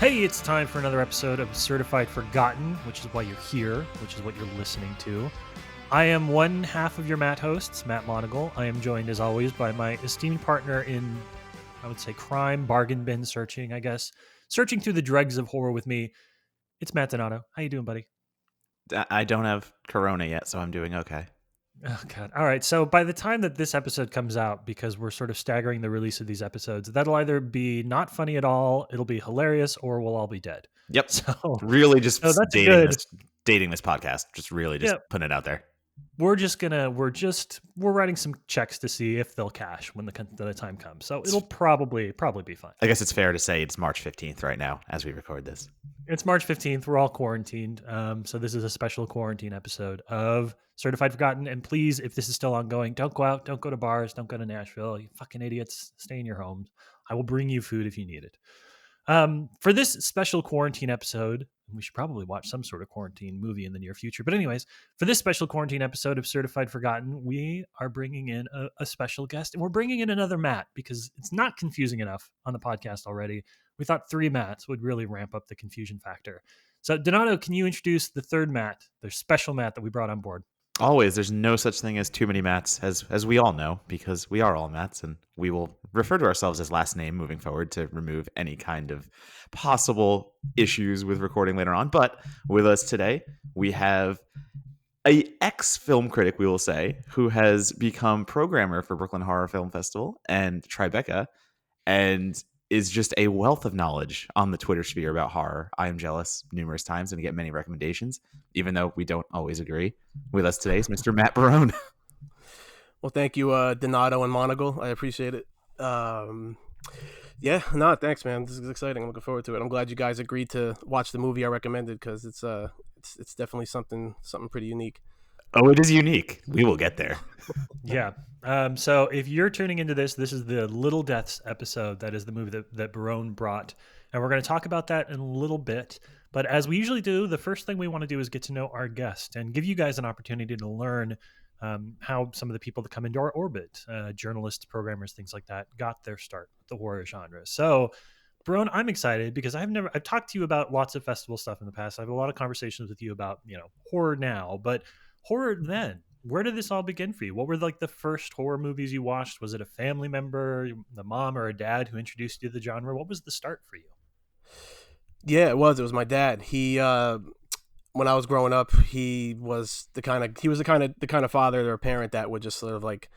Hey, it's time for another episode of Certified Forgotten, which is why you're here, which is what you're listening to. I am one half of your Matt hosts, Matt Monagle. I am joined, as always, by my esteemed partner in, I would say, crime, bargain bin searching, I guess. Searching through the dregs of horror with me, it's Matt Donato. How you doing, buddy? I don't have Corona yet, so I'm doing okay. Oh, God. All right. So by the time that this episode comes out, because we're sort of staggering the release of these episodes, that'll either be not funny at all, it'll be hilarious, or we'll all be dead. Yep. So, Really so just that's a good. dating this podcast. Just really just Yeah, putting it out there. we're writing some checks to see if they'll cash when the time comes. So it'll probably be fine. I guess it's fair to say it's March 15th right now as we record this. It's March 15th. We're all quarantined. So this is a special quarantine episode of Certified Forgotten. And please, if this is still ongoing, don't go out, don't go to bars, don't go to Nashville. You fucking idiots. Stay in your homes. I will bring you food if you need it. For this special quarantine episode, we should probably watch some sort of quarantine movie in the near future. But anyways, for this special quarantine episode of Certified Forgotten, we are bringing in a special guest, and we're bringing in another Matt because it's not confusing enough on the podcast already. We thought 3 Matts would really ramp up the confusion factor. So Donato, can you introduce the third Matt, the special Matt that we brought on board? Always, there's no such thing as too many Matts, as we all know, because we are all Matts, and we will refer to ourselves as last name moving forward to remove any kind of possible issues with recording later on. But with us today, we have a ex-film critic, we will say, who has become programmer for Brooklyn Horror Film Festival and Tribeca, and is just a wealth of knowledge on the Twitter sphere about horror. I am jealous numerous times and get many recommendations, even though we don't always agree. With us today is Mr. Matt Barone. Well, thank you, Donato and Monagle. I appreciate it. Thanks, man. This is exciting. I'm looking forward to it. I'm glad you guys agreed to watch the movie I recommended because it's definitely something pretty unique. Oh, it is unique. We will get there. Yeah. So if you're tuning into this is the Little Deaths episode. That is the movie that Barone brought. And we're going to talk about that in a little bit. But as we usually do, the first thing we want to do is get to know our guest and give you guys an opportunity to learn how some of the people that come into our orbit, journalists, programmers, things like that, got their start with the horror genre. So, Barone, I'm excited because I've talked to you about lots of festival stuff in the past. I have a lot of conversations with you about, horror now, but horror then. Where did this all begin for you? What were like the first horror movies you watched? Was it a family member, a mom or a dad who introduced you to the genre? What was the start for you? Yeah, it was. It was my dad. He, when I was growing up, he was the kind of father or parent that would just sort of like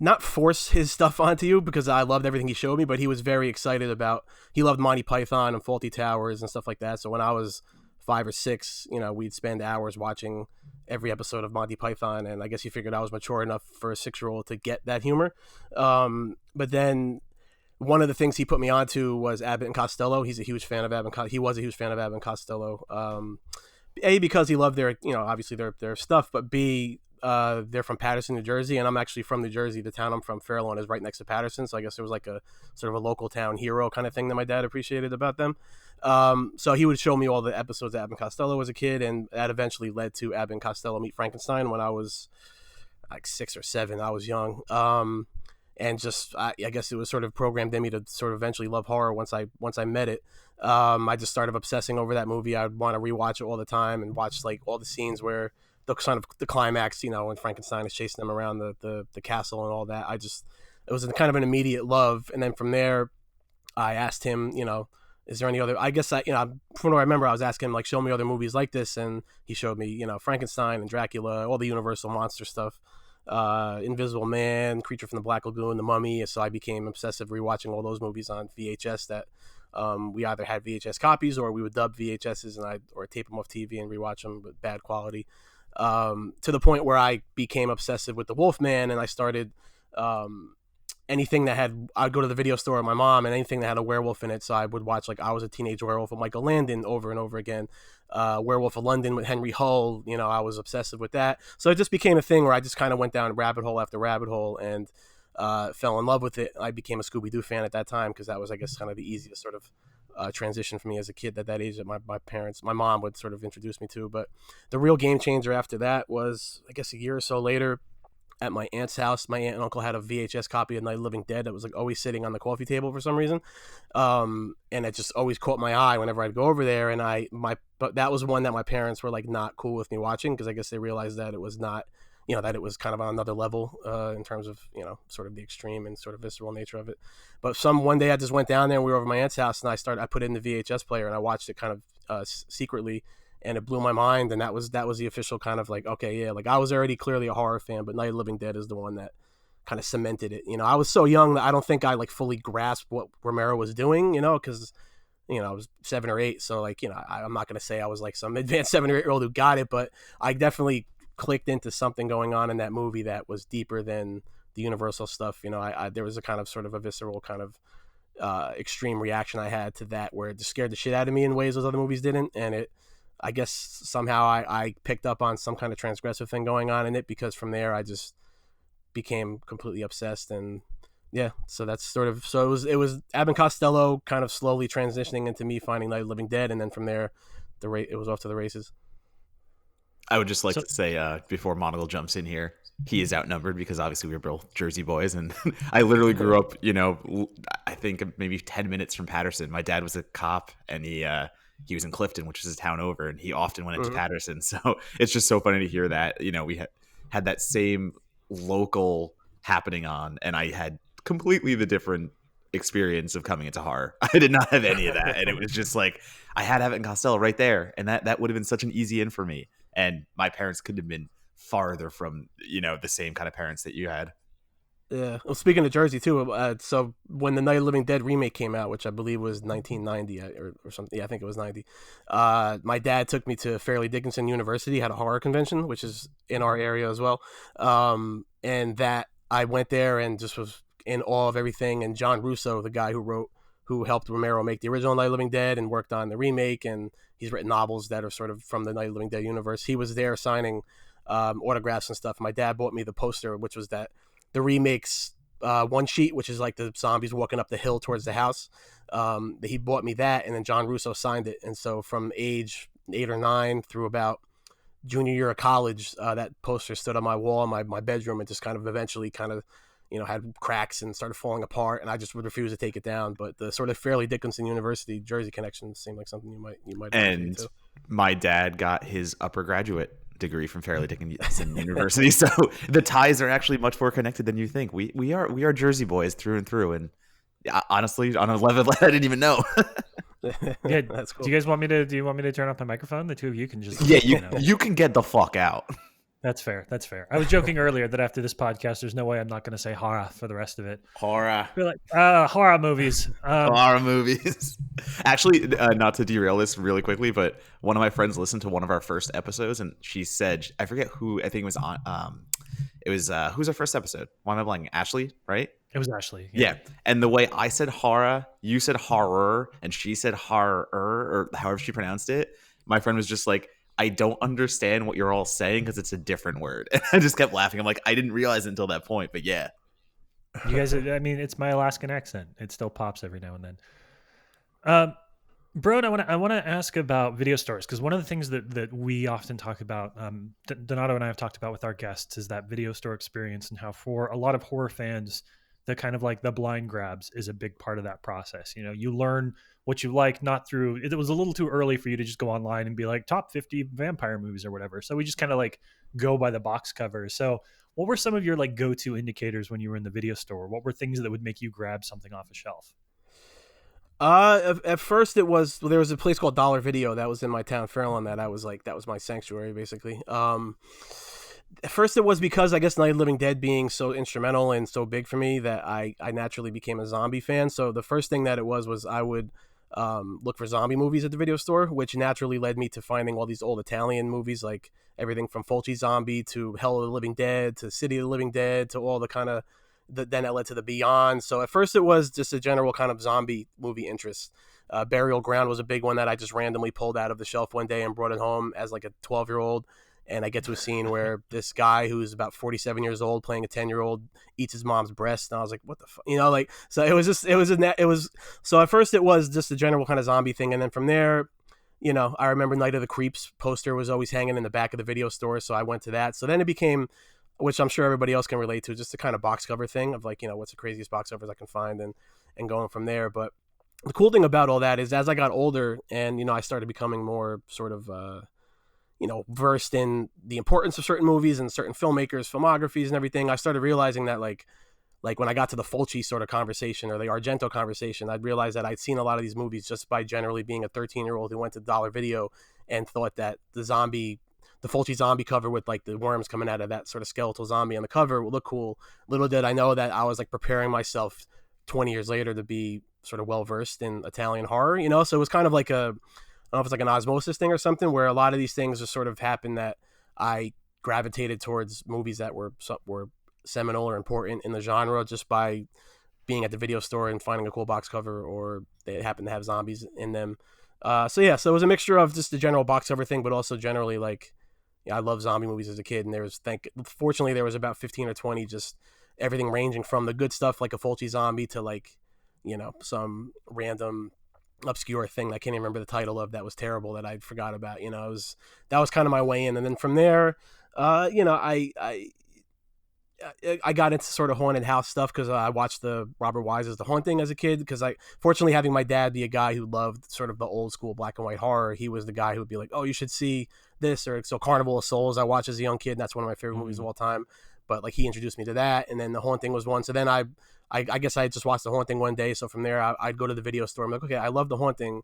not force his stuff onto you because I loved everything he showed me, but he was very excited about. He loved Monty Python and Faulty Towers and stuff like that. So when I was 5 or 6, we'd spend hours watching every episode of Monty Python, and I guess he figured I was mature enough for a 6-year-old to get that humor. But then one of the things he put me onto was Abbott and Costello. He's a huge fan of Abbott. He was a huge fan of Abbott and Costello. A, because he loved their, obviously their stuff, but B, they're from Paterson, New Jersey, and I'm actually from New Jersey. The town I'm from, Fairlawn, is right next to Paterson, so I guess there was like a sort of a local town hero kind of thing that my dad appreciated about them. So he would show me all the episodes of Abbott and Costello as a kid, and that eventually led to Abbott and Costello Meet Frankenstein when I was like 6 or 7. I was young. And just I guess it was sort of programmed in me to sort of eventually love horror once I met it. I just started obsessing over that movie. I'd want to rewatch it all the time and watch like all the scenes where the kind of the climax, when Frankenstein is chasing them around the castle and all that. It was kind of an immediate love. And then from there, I asked him, is there any other? I guess from what I remember, I was asking him like, show me other movies like this, and he showed me, Frankenstein and Dracula, all the Universal monster stuff. Invisible Man, Creature from the Black Lagoon, The Mummy. So I became obsessive rewatching all those movies on VHS that we either had VHS copies or we would dub VHSs or tape them off TV and rewatch them with bad quality. To the point where I became obsessive with the Wolfman, and I started anything that I'd go to the video store with my mom, and anything that had a werewolf in it. So I would watch like I Was a Teenage Werewolf with Michael Landon over and over again. Werewolf of London with Henry Hull, I was obsessive with that. So it just became a thing where I just kind of went down rabbit hole after rabbit hole and fell in love with it. I became a Scooby-Doo fan at that time because that was, I guess, kind of the easiest sort of transition for me as a kid at that age that my mom would sort of introduce me to. But the real game changer after that was, I guess, a year or so later, at my aunt's house. My aunt and uncle had a VHS copy of Night of the Living Dead that was like always sitting on the coffee table for some reason, and it just always caught my eye whenever I'd go over there. And but that was one that my parents were like not cool with me watching, because I guess they realized that it was not, that it was kind of on another level in terms of, sort of the extreme and sort of visceral nature of it. But one day I just went down there and we were over at my aunt's house, and I put it in the VHS player and I watched it kind of secretly, and it blew my mind. And that was the official kind of like, okay, yeah, like I was already clearly a horror fan, but Night of the Living Dead is the one that kind of cemented it. I was so young that I don't think I like fully grasped what Romero was doing, because I was 7 or 8, so like, I'm not gonna say I was like some advanced 7 or 8 year old who got it, but I definitely clicked into something going on in that movie that was deeper than the Universal stuff. There was a kind of sort of a visceral kind of extreme reaction I had to that, where it just scared the shit out of me in ways those other movies didn't. And I guess somehow I picked up on some kind of transgressive thing going on in it, because from there I just became completely obsessed. And yeah, so that's sort of, so it was Abbott and Costello kind of slowly transitioning into me finding Night of the Living Dead, and then from there it was off to the races. I would just like to say, before Monocle jumps in here, he is outnumbered because obviously we were both Jersey boys, and I literally grew up, I think maybe 10 minutes from Patterson. My dad was a cop, and he was in Clifton, which is a town over, and he often went into Patterson. So it's just so funny to hear that, we had that same local happening on, and I had completely the different experience of coming into horror. I did not have any of that, and it was just like I had Abbott and Costello right there, and that would have been such an easy in for me. And my parents couldn't have been farther from, the same kind of parents that you had. Yeah. Well, speaking of Jersey too, so when the Night of the Living Dead remake came out, which I believe was 1990 or something, yeah, I think it was 90. My dad took me to Fairleigh Dickinson University, had a horror convention, which is in our area as well. And that I went there and just was in awe of everything. And John Russo, the guy who helped Romero make the original Night of the Living Dead and worked on the remake, and he's written novels that are sort of from the Night of the Living Dead universe. He was there signing autographs and stuff. My dad bought me the poster, which was the remake's one sheet, which is like the zombies walking up the hill towards the house. He bought me that, and then John Russo signed it. And so from age 8 or 9 through about junior year of college, that poster stood on my wall in my bedroom, and just kind of eventually kind of, had cracks and started falling apart, and I just would refuse to take it down. But the sort of Fairleigh Dickinson University Jersey connection seemed like something you might. And my dad got his upper graduate degree from Fairleigh Dickinson University, so the ties are actually much more connected than you think. We are Jersey boys through and through, and honestly, on a level I didn't even know. Yeah, that's cool. Do you want me to turn off my microphone? The two of you can just you can get the fuck out. That's fair. I was joking earlier that after this podcast, there's no way I'm not going to say horror for the rest of it. Horror. We're like, horror movies. Horror movies. Actually, not to derail this really quickly, but one of my friends listened to one of our first episodes, and she said, I forget who, I think it was on, who's our first episode? Why am I blanking? Ashley, right? It was Ashley. Yeah. And the way I said horror, you said horror, and she said horror, or however she pronounced it, my friend was just like, I don't understand what you're all saying because it's a different word. And I just kept laughing. I'm like, I didn't realize it until that point, but yeah. You guys, it's my Alaskan accent. It still pops every now and then. Barone, I want to ask about video stores, because one of the things that we often talk about, Donato and I have talked about with our guests, is that video store experience, and how for a lot of horror fans, the kind of like the blind grabs is a big part of that process. You learn what you like, not through, it was a little too early for you to just go online and be like top 50 vampire movies or whatever. So we just kind of like go by the box cover. So what were some of your like go-to indicators when you were in the video store? What were things that would make you grab something off a shelf? At first there was a place called Dollar Video that was in my town, Fairlawn, that was my sanctuary basically. At first it was because I guess Night of the Living Dead being so instrumental and so big for me that I naturally became a zombie fan. So the first thing that it was I would look for zombie movies at the video store, which naturally led me to finding all these old Italian movies, like everything from Fulci Zombie to Hell of the Living Dead to City of the Living Dead to all the kind of, then that led to the Beyond. So at first it was just a general kind of zombie movie interest. Burial Ground was a big one that I just randomly pulled out of the shelf one day and brought it home as like a 12-year-old. And I get to a scene where this guy who's about 47 years old playing a 10-year-old eats his mom's breast. And I was like, what the fuck? So so at first it was just a general kind of zombie thing. And then from there, I remember Night of the Creeps poster was always hanging in the back of the video store. So I went to that. So then it became, which I'm sure everybody else can relate to, just the kind of box cover thing of like, what's the craziest box covers I can find, and going from there. But the cool thing about all that is as I got older and, I started becoming more sort of, versed in the importance of certain movies and certain filmmakers, filmographies and everything, I started realizing that like when I got to the Fulci sort of conversation or the Argento conversation, I'd realized that I'd seen a lot of these movies just by generally being a 13-year-old who went to Dollar Video and thought that the Fulci zombie cover with like the worms coming out of that sort of skeletal zombie on the cover would look cool. Little did I know that I was like preparing myself 20 years later to be sort of well versed in Italian horror, So it was kind of like I don't know if it's like an osmosis thing or something, where a lot of these things just sort of happened that I gravitated towards movies that were seminal or important in the genre just by being at the video store and finding a cool box cover, or they happen to have zombies in them. So it was a mixture of just the general box cover thing, but also generally like, I love zombie movies as a kid, and fortunately there was about 15 or 20, just everything ranging from the good stuff like a Fulci zombie to like, some random obscure thing that I can't even remember the title of that was terrible that I forgot about. That was kind of my way in, and then from there, I got into sort of haunted house stuff because I watched the Robert Wise's The Haunting as a kid. Because fortunately, having my dad be a guy who loved sort of the old school black and white horror, he was the guy who would be like, "Oh, you should see this," or so Carnival of Souls I watched as a young kid, and that's one of my favorite movies of all time. But like he introduced me to that, and then The Haunting was one. So then I guess I just watched The Haunting one day. So from there, I'd go to the video store. I'm like, okay, I love The Haunting.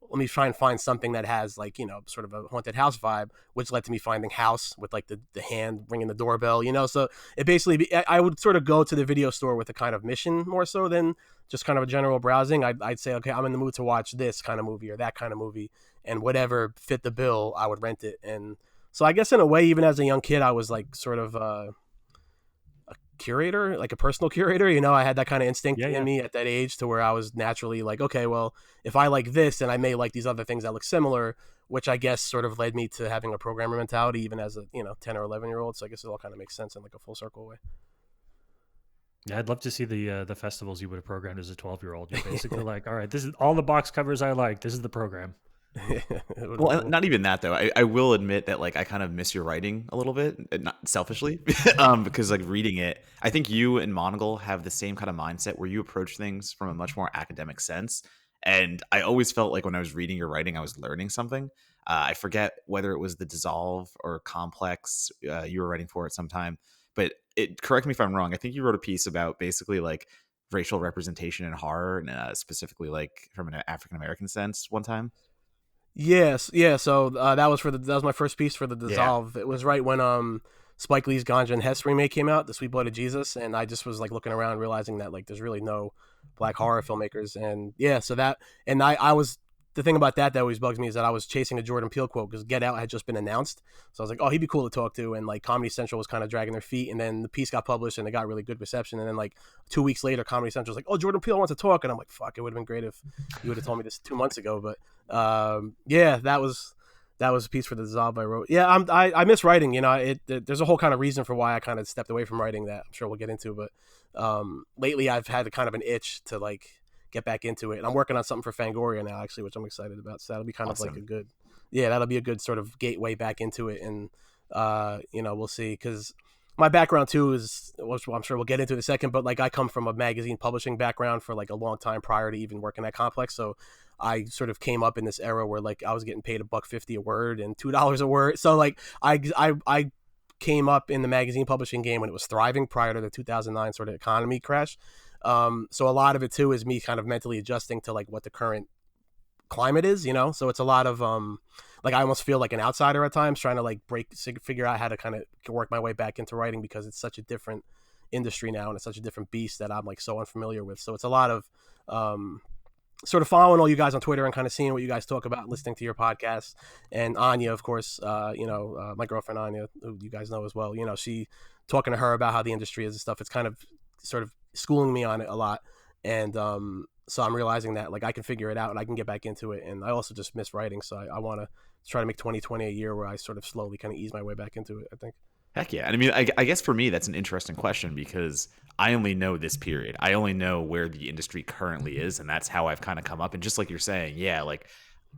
Let me try and find something that has like, sort of a haunted house vibe, which led to me finding House with like the hand ringing the doorbell, So it basically, I would sort of go to the video store with a kind of mission more so than just kind of a general browsing. I'd say, okay, I'm in the mood to watch this kind of movie or that kind of movie, and whatever fit the bill, I would rent it. And so I guess in a way, even as a young kid, I was like sort of, curator, like a personal curator. I had that kind of instinct Yeah, in yeah. me at that age to where I was naturally like, okay, well, if I like this, then I may like these other things that look similar, which I guess sort of led me to having a programmer mentality even as a 10 or 11-year-old. So I guess it all kind of makes sense in like a full circle way. Yeah, I'd love to see the festivals you would have programmed as a 12-year-old. You're basically like, all right, this is all the box covers I like. This is the program. Well, not even that though. I will admit that like I kind of miss your writing a little bit, not selfishly, because like reading it, I think you and Monagle have the same kind of mindset where you approach things from a much more academic sense. And I always felt like when I was reading your writing, I was learning something. I forget whether it was the Dissolve or Complex you were writing for at some time, but correct me if I'm wrong. I think you wrote a piece about basically like racial representation in horror, and specifically like from an African American sense one time. Yes, yeah. So that was my first piece for the Yeah. Dissolve. It was right when Spike Lee's Ganja and Hess remake came out, The Sweet Blood of Jesus, and I just was like looking around, realizing that like there's really no black horror filmmakers, and yeah, so that and I was the thing about that always bugs me is that I was chasing a Jordan Peele quote because Get Out had just been announced, so I was like, oh, he'd be cool to talk to, and like Comedy Central was kind of dragging their feet, and then the piece got published and it got really good reception, and then like 2 weeks later, Comedy Central was like, oh, Jordan Peele wants to talk, and I'm like, fuck, it would have been great if you would have told me this 2 months ago, but yeah, that was a piece for the Dissolve I wrote. Yeah, I miss writing. There's a whole kind of reason for why I kind of stepped away from writing that I'm sure we'll get into. But lately I've had a kind of an itch to like get back into it, and I'm working on something for Fangoria now actually, which I'm excited about. So that'll be kind of like Awesome. that'll be a good sort of gateway back into it, and we'll see because my background too is, which I'm sure we'll get into in a second, but like I come from a magazine publishing background for like a long time prior to even working at Complex, so I sort of came up in this era where like I was getting paid $1.50 a word and $2 a word. So like I came up in the magazine publishing game when it was thriving prior to the 2009 sort of economy crash. So a lot of it too is me kind of mentally adjusting to like what the current climate is. So it's a lot of like I almost feel like an outsider at times trying to like figure out how to kind of work my way back into writing because it's such a different industry now and it's such a different beast that I'm like so unfamiliar with. So it's a lot of sort of following all you guys on Twitter and kind of seeing what you guys talk about, listening to your podcast, and Anya, of course, my girlfriend Anya, who you guys know as well. She talking to her about how the industry is and stuff. It's kind of sort of schooling me on it a lot, and so I'm realizing that like I can figure it out and I can get back into it. And I also just miss writing, so I want to try to make 2020 a year where I sort of slowly kind of ease my way back into it, I think. Heck yeah. And I mean, I guess for me, that's an interesting question because I only know this period. I only know where the industry currently is. And that's how I've kind of come up. And just like you're saying, yeah, like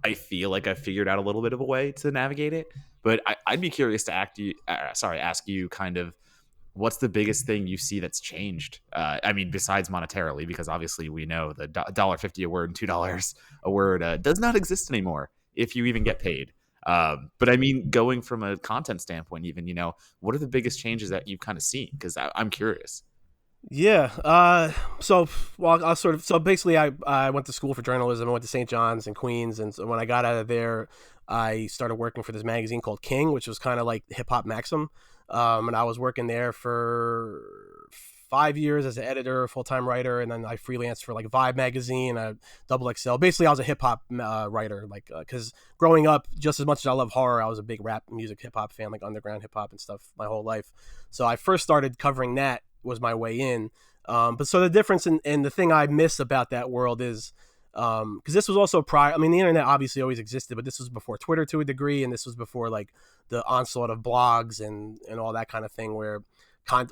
I feel like I've figured out a little bit of a way to navigate it. But I'd be curious to ask you kind of what's the biggest thing you see that's changed? I mean, besides monetarily, because obviously we know the $1.50 a word and $2 a word does not exist anymore if you even get paid. But I mean, going from a content standpoint, even, what are the biggest changes that you've kind of seen? Because I'm curious. Yeah. So, well, I'll sort of. So basically, I went to school for journalism. I went to St. John's in Queens, and so when I got out of there, I started working for this magazine called King, which was kind of like Hip Hop Maxim. And I was working there for 5 years as an editor, full time writer, and then I freelanced for like Vibe magazine, Double XL. Basically, I was a hip hop writer, like because growing up, just as much as I love horror, I was a big rap music, hip hop fan, like underground hip hop and stuff, my whole life. So I first started covering that was my way in. But so the difference and the thing I miss about that world is because this was also prior. I mean, the internet obviously always existed, but this was before Twitter to a degree, and this was before like the onslaught of blogs and all that kind of thing, where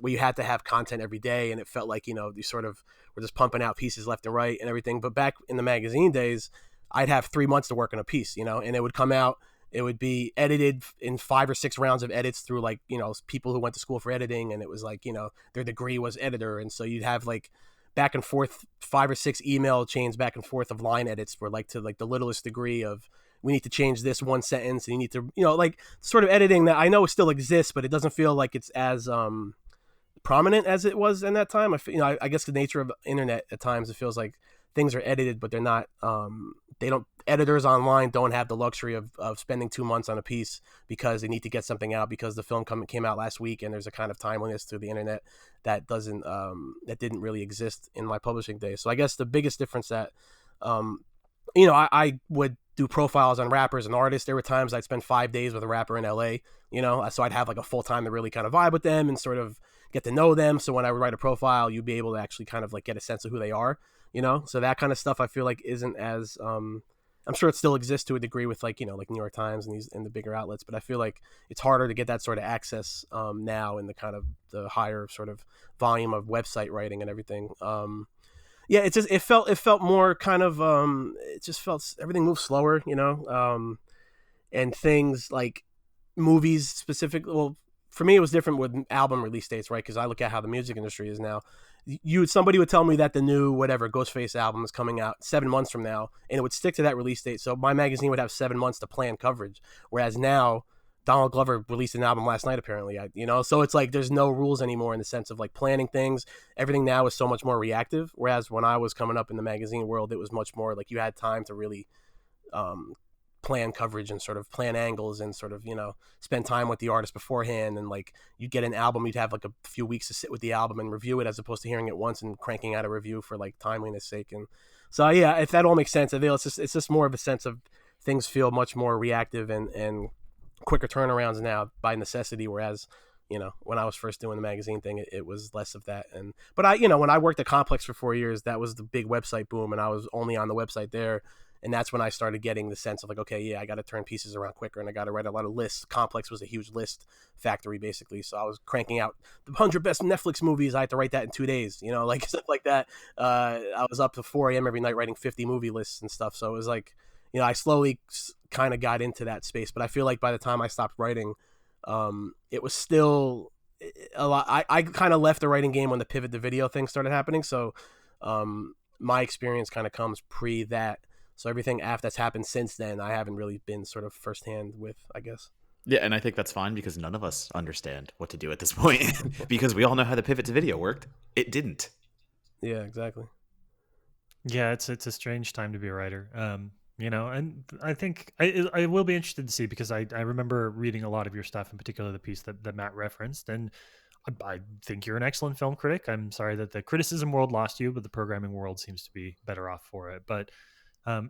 you had to have content every day, and it felt like you sort of were just pumping out pieces left and right and everything. But back in the magazine days, I'd have 3 months to work on a piece, and it would come out. It would be edited in 5 or 6 rounds of edits through like people who went to school for editing, and it was like their degree was editor, and so you'd have like back and forth 5 or 6 email chains back and forth of line edits for like to like the littlest degree of we need to change this one sentence and you need to like sort of editing that I know still exists, but it doesn't feel like it's as prominent as it was in that time. I guess the nature of internet at times it feels like things are edited, but they're not. They don't. Editors online don't have the luxury of spending 2 months on a piece because they need to get something out because the film came out last week and there's a kind of timeliness to the internet that doesn't that didn't really exist in my publishing days. So I guess the biggest difference that I would do profiles on rappers and artists. There were times I'd spend 5 days with a rapper in LA, so I'd have like a full time to really kind of vibe with them and sort of get to know them. So when I would write a profile, you'd be able to actually kind of like get a sense of who they are, so that kind of stuff I feel like isn't as, I'm sure it still exists to a degree with like, like New York Times and the bigger outlets, but I feel like it's harder to get that sort of access now in the kind of the higher sort of volume of website writing and everything. Yeah, it felt more kind of it just felt everything moved slower, and things like movies specifically. Well, for me, it was different with album release dates, right? Because I look at how the music industry is now. Somebody would tell me that the new whatever Ghostface album is coming out 7 months from now, and it would stick to that release date. So my magazine would have 7 months to plan coverage, whereas now Donald Glover released an album last night, apparently. So it's like there's no rules anymore in the sense of like planning things. Everything now is so much more reactive. Whereas when I was coming up in the magazine world, it was much more like you had time to really plan coverage and sort of plan angles and sort of spend time with the artist beforehand. And like you get an album, you'd have like a few weeks to sit with the album and review it as opposed to hearing it once and cranking out a review for like timeliness sake. And so yeah, if that all makes sense, I feel it's just more of a sense of things feel much more reactive and quicker turnarounds now by necessity, whereas when I was first doing the magazine thing, it was less of that. But when I worked at Complex for 4 years, that was the big website boom, and I was only on the website there, and that's when I started getting the sense of like, okay, yeah, I got to turn pieces around quicker, and I got to write a lot of lists. Complex was a huge list factory basically, so I was cranking out the 100 best Netflix movies. I had to write that in 2 days, like stuff like that. I was up to 4 a.m. every night writing 50 movie lists and stuff, so it was like I slowly kind of got into that space, but I feel like by the time I stopped writing, it was still a lot. I kind of left the writing game when the pivot to video thing started happening. So, my experience kind of comes pre that. So everything after that's happened since then, I haven't really been sort of firsthand with, I guess. Yeah, and I think that's fine because none of us understand what to do at this point because we all know how the pivot to video worked. It didn't. Yeah, exactly. Yeah, it's a strange time to be a writer. And I think I will be interested to see because I remember reading a lot of your stuff, in particular the piece that Matt referenced, and I think you're an excellent film critic. I'm sorry that the criticism world lost you, but the programming world seems to be better off for it. But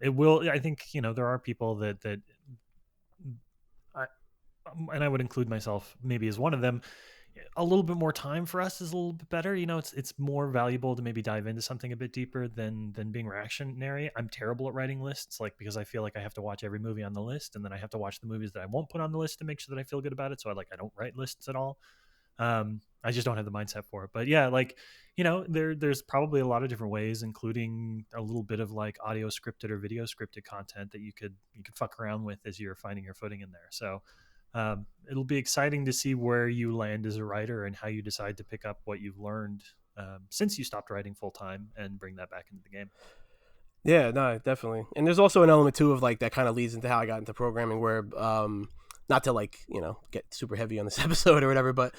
it will. I think there are people that I, and I would include myself maybe as one of them. A little bit more time for us is a little bit better. It's more valuable to maybe dive into something a bit deeper than being reactionary. I'm terrible at writing lists, like because I feel like I have to watch every movie on the list, and then I have to watch the movies that I won't put on the list to make sure that I feel good about it. So I don't write lists at all. I just don't have the mindset for it. But yeah, like there's probably a lot of different ways, including a little bit of like audio scripted or video scripted content that you could fuck around with as you're finding your footing in there. So It'll be exciting to see where you land as a writer and how you decide to pick up what you've learned since you stopped writing full time and bring that back into the game. Yeah, no, definitely. And there's also an element too of like that kind of leads into how I got into programming, where not to like get super heavy on this episode or whatever, but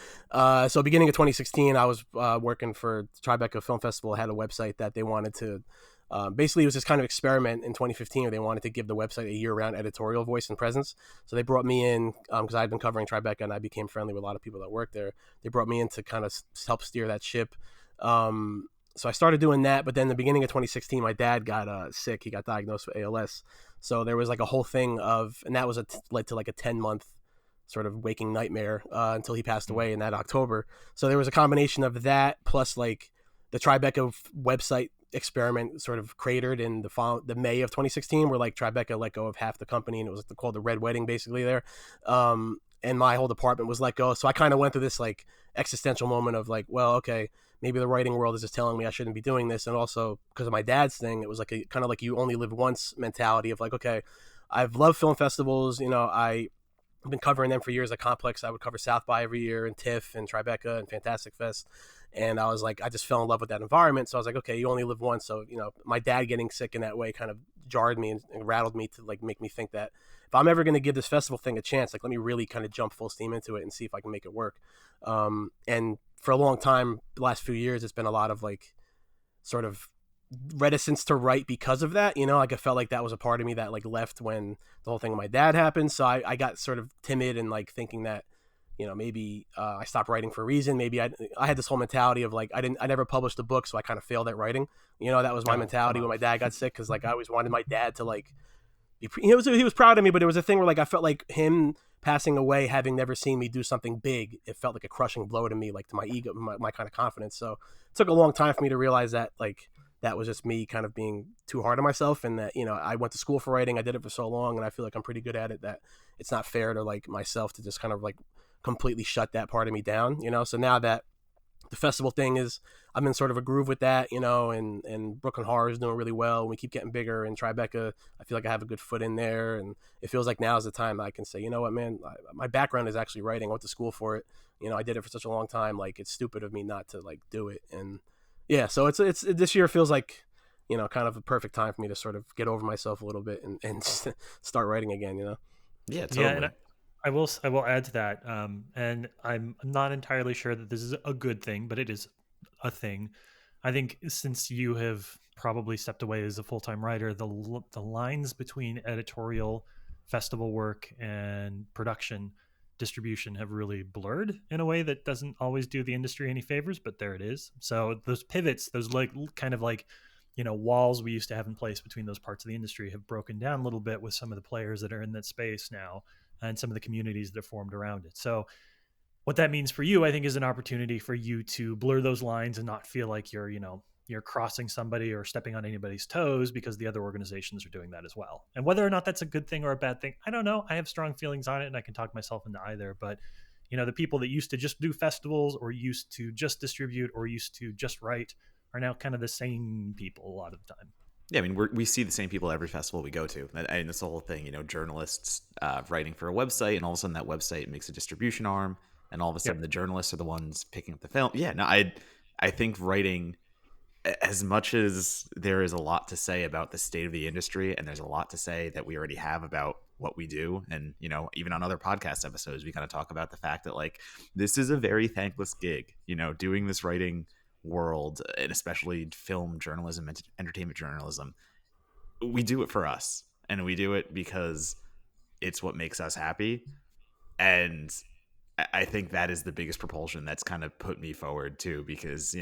so beginning of 2016, I was working for Tribeca Film Festival. Had a website that they wanted to. Basically, it was this kind of experiment in 2015 where they wanted to give the website a year-round editorial voice and presence. So they brought me in because I had been covering Tribeca and I became friendly with a lot of people that worked there. They brought me in to kind of help steer that ship. So I started doing that, but then the beginning of 2016, my dad got sick. He got diagnosed with ALS. So there was like a whole thing of, and that was led to like a 10-month sort of waking nightmare until he passed away in that October. So there was a combination of that plus like the Tribeca website experiment sort of cratered in the May of 2016, where like Tribeca let go of half the company, and it was called the Red Wedding basically there. And my whole department was let go. So I kind of went through this like existential moment of like, well, okay, maybe the writing world is just telling me I shouldn't be doing this. And also because of my dad's thing, it was like a kind of like you only live once mentality of like, okay, I've loved film festivals. I've been covering them for years at Complex. I would cover South by every year and TIFF and Tribeca and Fantastic Fest. And I was like, I just fell in love with that environment. So I was like, okay, you only live once. So, my dad getting sick in that way kind of jarred me and rattled me to like make me think that if I'm ever going to give this festival thing a chance, like let me really kind of jump full steam into it and see if I can make it work. And for a long time, the last few years, it's been a lot of like sort of reticence to write because of that. Like I felt like that was a part of me that like left when the whole thing with my dad happened. So I got sort of timid and like thinking that, maybe I stopped writing for a reason. Maybe I had this whole mentality of like, I never published a book. So I kind of failed at writing. That was my mentality when my dad got sick. Cause like I always wanted my dad to like, he was proud of me, but it was a thing where like I felt like him passing away, having never seen me do something big, it felt like a crushing blow to me, like to my ego, my kind of confidence. So it took a long time for me to realize that like that was just me kind of being too hard on myself, and that I went to school for writing, I did it for so long, and I feel like I'm pretty good at it, that it's not fair to like myself to just kind of like completely shut that part of me down. So now that the festival thing is, I'm in sort of a groove with that, and Brooklyn Horror is doing really well, and we keep getting bigger, and Tribeca, I feel like I have a good foot in there, and it feels like now is the time I can say, you know what, man, my background is actually writing. I went to school for it. I did it for such a long time. Like, it's stupid of me not to like do it. And yeah, so it's this year feels like, kind of a perfect time for me to sort of get over myself a little bit and start writing again, Yeah, totally. Yeah, and I will add to that, and I'm not entirely sure that this is a good thing, but it is a thing. I think since you have probably stepped away as a full-time writer, the lines between editorial, festival work, and production distribution have really blurred in a way that doesn't always do the industry any favors, but there it is. So those pivots, those like kind of like walls we used to have in place between those parts of the industry have broken down a little bit with some of the players that are in that space now and some of the communities that formed around it. So what that means for you, I think, is an opportunity for you to blur those lines and not feel like you're crossing somebody or stepping on anybody's toes, because the other organizations are doing that as well. And whether or not that's a good thing or a bad thing, I don't know. I have strong feelings on it, and I can talk myself into either. But the people that used to just do festivals or used to just distribute or used to just write are now kind of the same people a lot of the time. Yeah, I mean, we see the same people every festival we go to. And it's the whole thing, journalists writing for a website, and all of a sudden that website makes a distribution arm, and all of a sudden the journalists are the ones picking up the film. Yeah, no, I think writing, as much as there is a lot to say about the state of the industry, and there's a lot to say that we already have about what we do, and even on other podcast episodes we kind of talk about the fact that like this is a very thankless gig, doing this writing world, and especially film journalism and entertainment journalism. We do it for us, and we do it because it's what makes us happy. And I think that is the biggest propulsion that's kind of put me forward too, because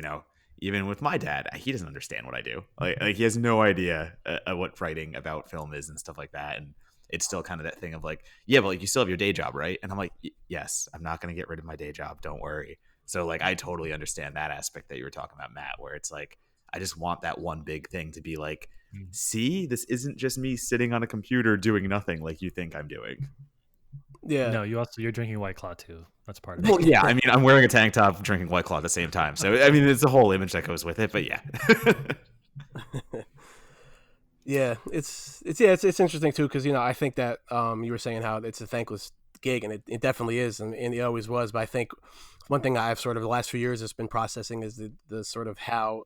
even with my dad, he doesn't understand what I do. Like he has no idea what writing about film is and stuff like that. And it's still kind of that thing of like, yeah, but like you still have your day job, right? And I'm like, yes, I'm not going to get rid of my day job. Don't worry. So like, I totally understand that aspect that you were talking about, Matt, where it's like, I just want that one big thing to be like, see, this isn't just me sitting on a computer doing nothing like you think I'm doing. Yeah. No, you're drinking White Claw too. That's part of it. Well, yeah, I mean, I'm wearing a tank top, drinking White Claw at the same time. So, I mean, it's the whole image that goes with it, but yeah. Yeah, it's interesting too, because I think that you were saying how it's a thankless gig, and it definitely is, and it always was. But I think one thing I've sort of the last few years has been processing is the sort of how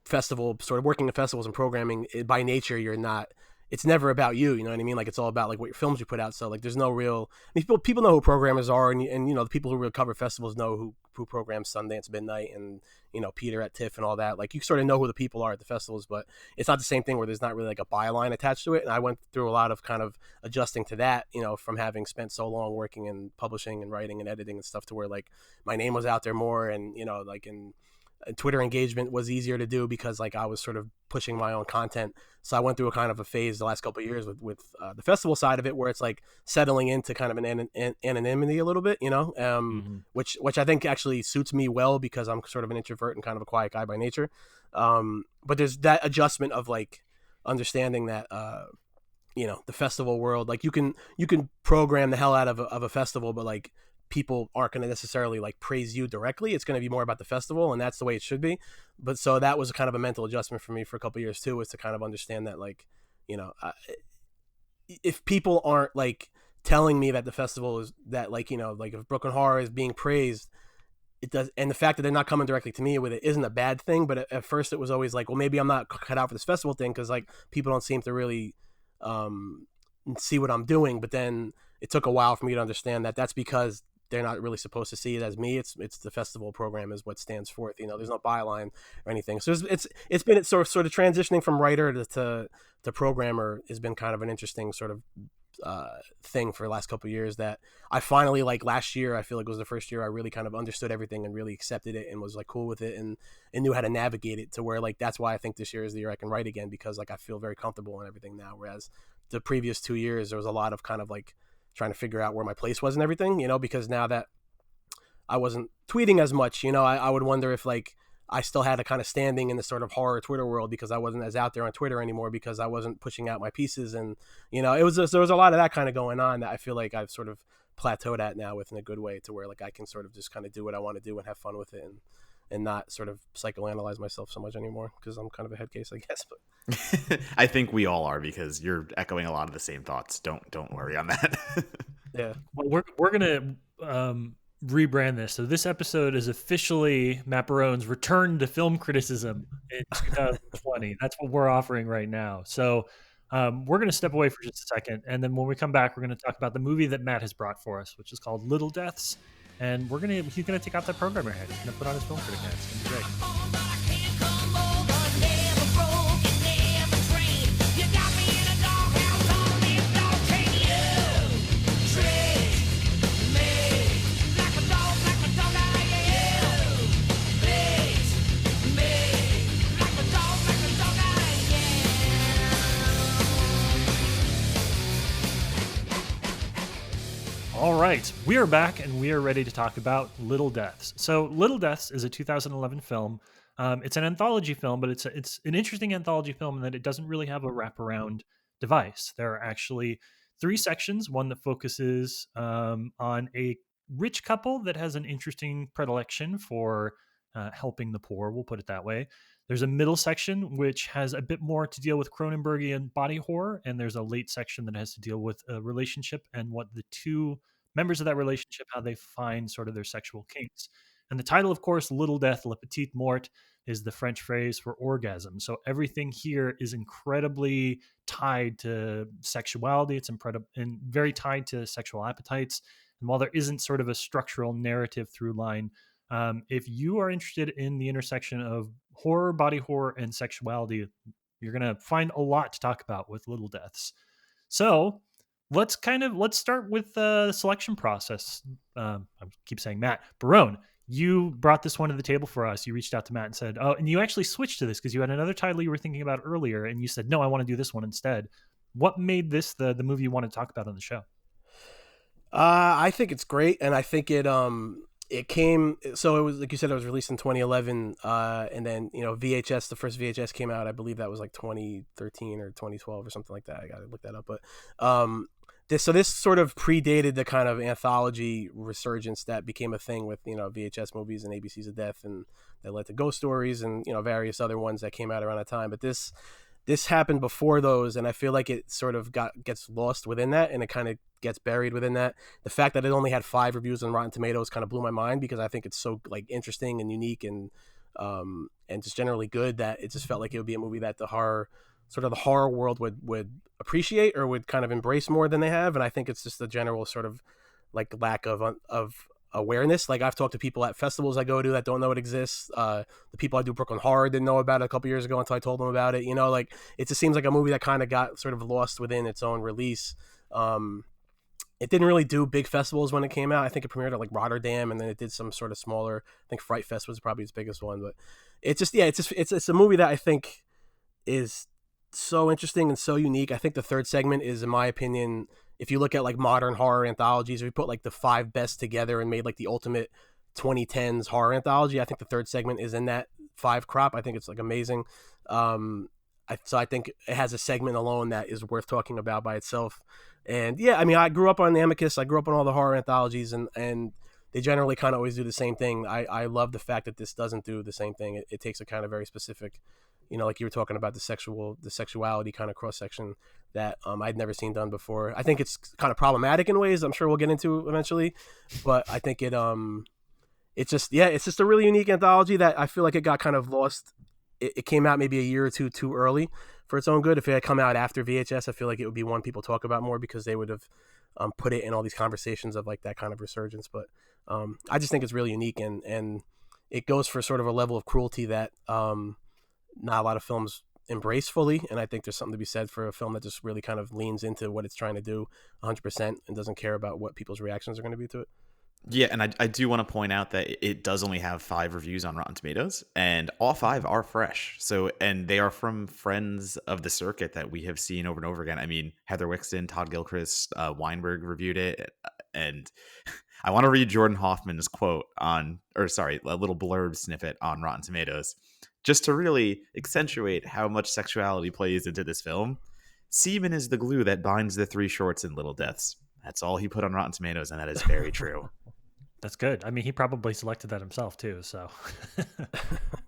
festival sort of working in festivals and programming by nature, you're not, it's never about you, you know what I mean? Like, it's all about like what your films you put out. So like there's no real, I mean, people know who programmers are, and you know, the people who really cover festivals know who programs Sundance Midnight and, you know, Peter at TIFF and all that. Like, you sort of know who the people are at the festivals, but it's not the same thing where there's not really like a byline attached to it. And I went through a lot of kind of adjusting to that, you know, from having spent so long working in publishing and writing and editing and stuff, to where like my name was out there more, and, you know, like in Twitter engagement was easier to do because like I was sort of pushing my own content. So I went through a kind of a phase the last couple of years with the festival side of it, where it's like settling into kind of an anonymity a little bit, you know, which I think actually suits me well because I'm sort of an introvert and kind of a quiet guy by nature. But there's that adjustment of like understanding that, you know, the festival world, like you can program the hell out of a festival, but like people aren't going to necessarily like praise you directly. It's going to be more about the festival, and that's the way it should be. But so that was kind of a mental adjustment for me for a couple of years too, was to kind of understand that, like, you know, if people aren't like telling me that the festival is that, like, you know, like if Brooklyn Horror is being praised, it does, and the fact that they're not coming directly to me with it isn't a bad thing. But at first it was always like, well, maybe I'm not cut out for this festival thing because like people don't seem to really see what I'm doing. But then it took a while for me to understand that that's because they're not really supposed to see it as me. It's the festival program is what stands for it. You know, there's no byline or anything. So it's been sort of transitioning from writer to programmer has been kind of an interesting sort of thing for the last couple of years, that I finally, like last year, I feel like it was the first year I really kind of understood everything and really accepted it and was like cool with it, and knew how to navigate it, to where like that's why I think this year is the year I can write again, because like I feel very comfortable in everything now. Whereas the previous 2 years there was a lot of kind of like trying to figure out where my place was and everything, you know, because now that I wasn't tweeting as much, you know, I would wonder if like I still had a kind of standing in the sort of horror Twitter world because I wasn't as out there on Twitter anymore, because I wasn't pushing out my pieces. And, you know, there was a lot of that kind of going on that I feel like I've sort of plateaued at now with, in a good way, to where like I can sort of just kind of do what I want to do and have fun with it, and not sort of psychoanalyze myself so much anymore, because I'm kind of a head case, I guess. But I think we all are, because you're echoing a lot of the same thoughts. Don't worry on that. yeah. Well, we're gonna rebrand this. So this episode is officially Matt Barone's return to film criticism in 2020. That's what we're offering right now. So we're going to step away for just a second, and then when we come back, we're going to talk about the movie that Matt has brought for us, which is called Little Deaths. And he's going to take out that programmer head. He's going to put on his film critic hat. It's going to be great. All right, we are back, and we are ready to talk about Little Deaths. So Little Deaths is a 2011 film. It's an anthology film, but it's an interesting anthology film in that it doesn't really have a wraparound device. There are actually 3 sections, one that focuses on a rich couple that has an interesting predilection for helping the poor, we'll put it that way. There's a middle section which has a bit more to deal with Cronenbergian body horror, and there's a late section that has to deal with a relationship and what the two members of that relationship, how they find sort of their sexual kinks. And the title, of course, Little Death, Le Petite Mort, is the French phrase for orgasm. So everything here is incredibly tied to sexuality. It's and very tied to sexual appetites. And while there isn't sort of a structural narrative through line, if you are interested in the intersection of horror, body horror, and sexuality, you're going to find a lot to talk about with Little Deaths. So let's start with the selection process. I keep saying Matt. Barone, you brought this one to the table for us. You reached out to Matt and said, oh, and you actually switched to this because you had another title you were thinking about earlier, and you said, no, I want to do this one instead. What made this the movie you want to talk about on the show? I think it's great, and I think it came, so it was, like you said, it was released in 2011, and then, you know, the first VHS came out, I believe that was like 2013 or 2012 or something like that. I gotta look that up. But this sort of predated the kind of anthology resurgence that became a thing with, you know, VHS movies and ABCs of Death, and that led to Ghost Stories and, you know, various other ones that came out around that time. But this this happened before those, and I feel like it sort of gets lost within that, and it kind of gets buried within that. The fact that it only had 5 reviews on Rotten Tomatoes kind of blew my mind, because I think it's so like interesting and unique and just generally good, that it just felt like it would be a movie that the horror world would appreciate or would kind of embrace more than they have. And I think it's just the general sort of like lack of awareness. Like, I've talked to people at festivals I go to that don't know it exists. The people I do Brooklyn Horror didn't know about it a couple years ago until I told them about it. Like, it just seems like a movie that kind of got sort of lost within its own release. It didn't really do big festivals when it came out. I think it premiered at like Rotterdam, and then it did some sort of smaller. I think Fright Fest was probably its biggest one, but it's a movie that I think is so interesting and so unique. I think the third segment is, in my opinion, if you look at like modern horror anthologies, if you put like the 5 best together and made like the ultimate 2010s horror anthology, I think the third segment is in that 5 crop. I think it's like amazing. So I think it has a segment alone that is worth talking about by itself. And yeah, I mean, I grew up on the Amicus. I grew up on all the horror anthologies, and they generally kind of always do the same thing. I love the fact that this doesn't do the same thing. It takes a kind of very specific, like you were talking about, the sexuality kind of cross section that I'd never seen done before. I think it's kind of problematic in ways I'm sure we'll get into eventually, but I think it's just a really unique anthology that I feel like it got kind of lost. It came out maybe a year or two too early for its own good. If it had come out after VHS, I feel like it would be one people talk about more, because they would have put it in all these conversations of like that kind of resurgence. But I just think it's really unique, and it goes for sort of a level of cruelty that not a lot of films embrace fully. And I think there's something to be said for a film that just really kind of leans into what it's trying to do 100% and doesn't care about what people's reactions are going to be to it. Yeah, and I do want to point out that it does only have 5 reviews on Rotten Tomatoes, and all 5 are fresh. So, and they are from friends of the circuit that we have seen over and over again. I mean, Heather Wixton, Todd Gilchrist, Weinberg reviewed it, and I want to read Jordan Hoffman's quote a little blurb snippet on Rotten Tomatoes, just to really accentuate how much sexuality plays into this film. Semen is the glue that binds the 3 shorts in Little Deaths. That's all he put on Rotten Tomatoes, and that is very true. That's good. I mean, he probably selected that himself too. So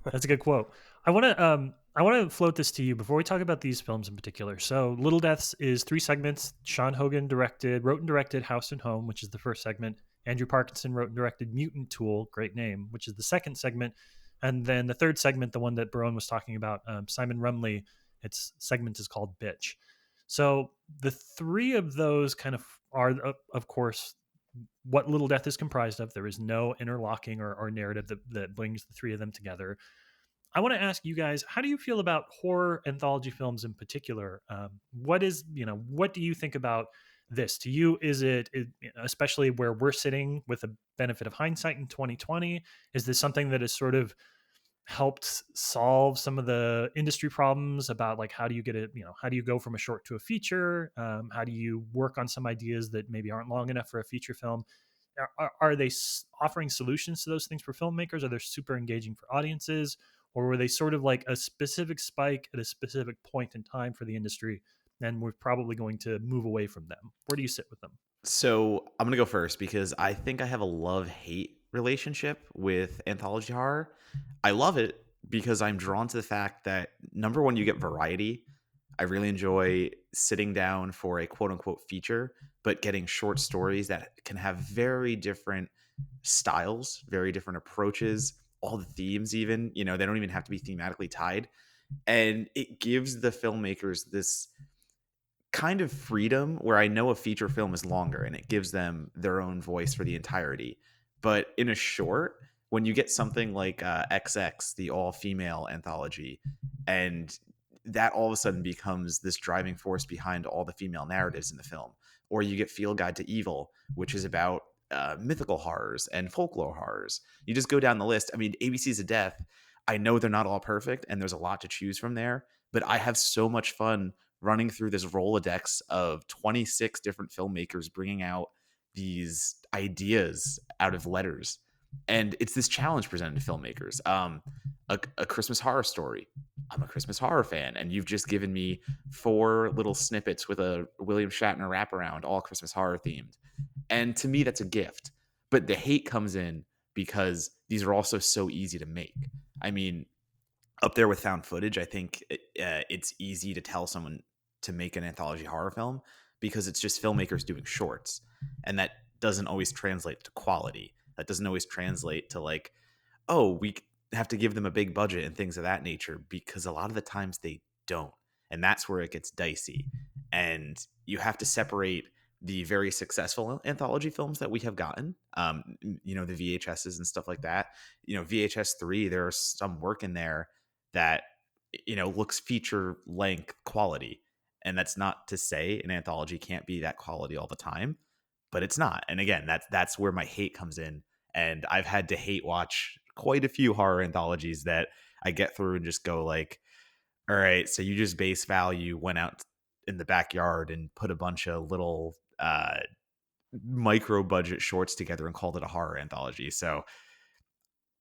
that's a good quote. I want to float this to you before we talk about these films in particular. So, Little Deaths is 3 segments. Sean Hogan wrote and directed House and Home, which is the first segment. Andrew Parkinson wrote and directed Mutant Tool, great name, which is the second segment. And then the third segment, the one that Barone was talking about, Simon Rumley, its segment is called Bitch. So the 3 of those kind of are, of course, what Little Death is comprised of. There is no interlocking or narrative that brings the 3 of them together. I want to ask you guys, how do you feel about horror anthology films in particular? What do you think about this? To you, is it, especially where we're sitting with the benefit of hindsight in 2020, is this something that is sort of helped solve some of the industry problems about like how do you get it, how do you go from a short to a feature, how do you work on some ideas that maybe aren't long enough for a feature film? Are they offering solutions to those things for filmmakers? Are they super engaging for audiences, or were they sort of like a specific spike at a specific point in time for the industry, and we're probably going to move away from them? Where do you sit with them? So I'm gonna go first because I think I have a love-hate relationship with anthology horror. I love it because I'm drawn to the fact that, number one, you get variety. I really enjoy sitting down for a quote unquote feature, but getting short stories that can have very different styles, very different approaches, all the themes, even, they don't even have to be thematically tied. And it gives the filmmakers this kind of freedom where I know a feature film is longer and it gives them their own voice for the entirety. But in a short, when you get something like XX, the all female anthology, and that all of a sudden becomes this driving force behind all the female narratives in the film, or you get Field Guide to Evil, which is about mythical horrors and folklore horrors. You just go down the list. I mean, ABCs of Death, I know they're not all perfect and there's a lot to choose from there, but I have so much fun running through this Rolodex of 26 different filmmakers bringing out these ideas out of letters. And it's this challenge presented to filmmakers. A Christmas Horror Story. I'm a Christmas horror fan, and you've just given me 4 little snippets with a William Shatner wraparound, all Christmas horror themed. And to me, that's a gift. But the hate comes in because these are also so easy to make. I mean, up there with found footage. I think it's easy to tell someone to make an anthology horror film because it's just filmmakers doing shorts, and that doesn't always translate to quality. That doesn't always translate to like, oh, we have to give them a big budget and things of that nature, because a lot of the times they don't. And that's where it gets dicey. And you have to separate the very successful anthology films that we have gotten, the VHSs and stuff like that. VHS 3, there's some work in there that, looks feature length quality. And that's not to say an anthology can't be that quality all the time, but it's not. And again, that's where my hate comes in. And I've had to hate watch quite a few horror anthologies that I get through and just go like, all right, so you just base value went out in the backyard and put a bunch of little micro budget shorts together and called it a horror anthology. So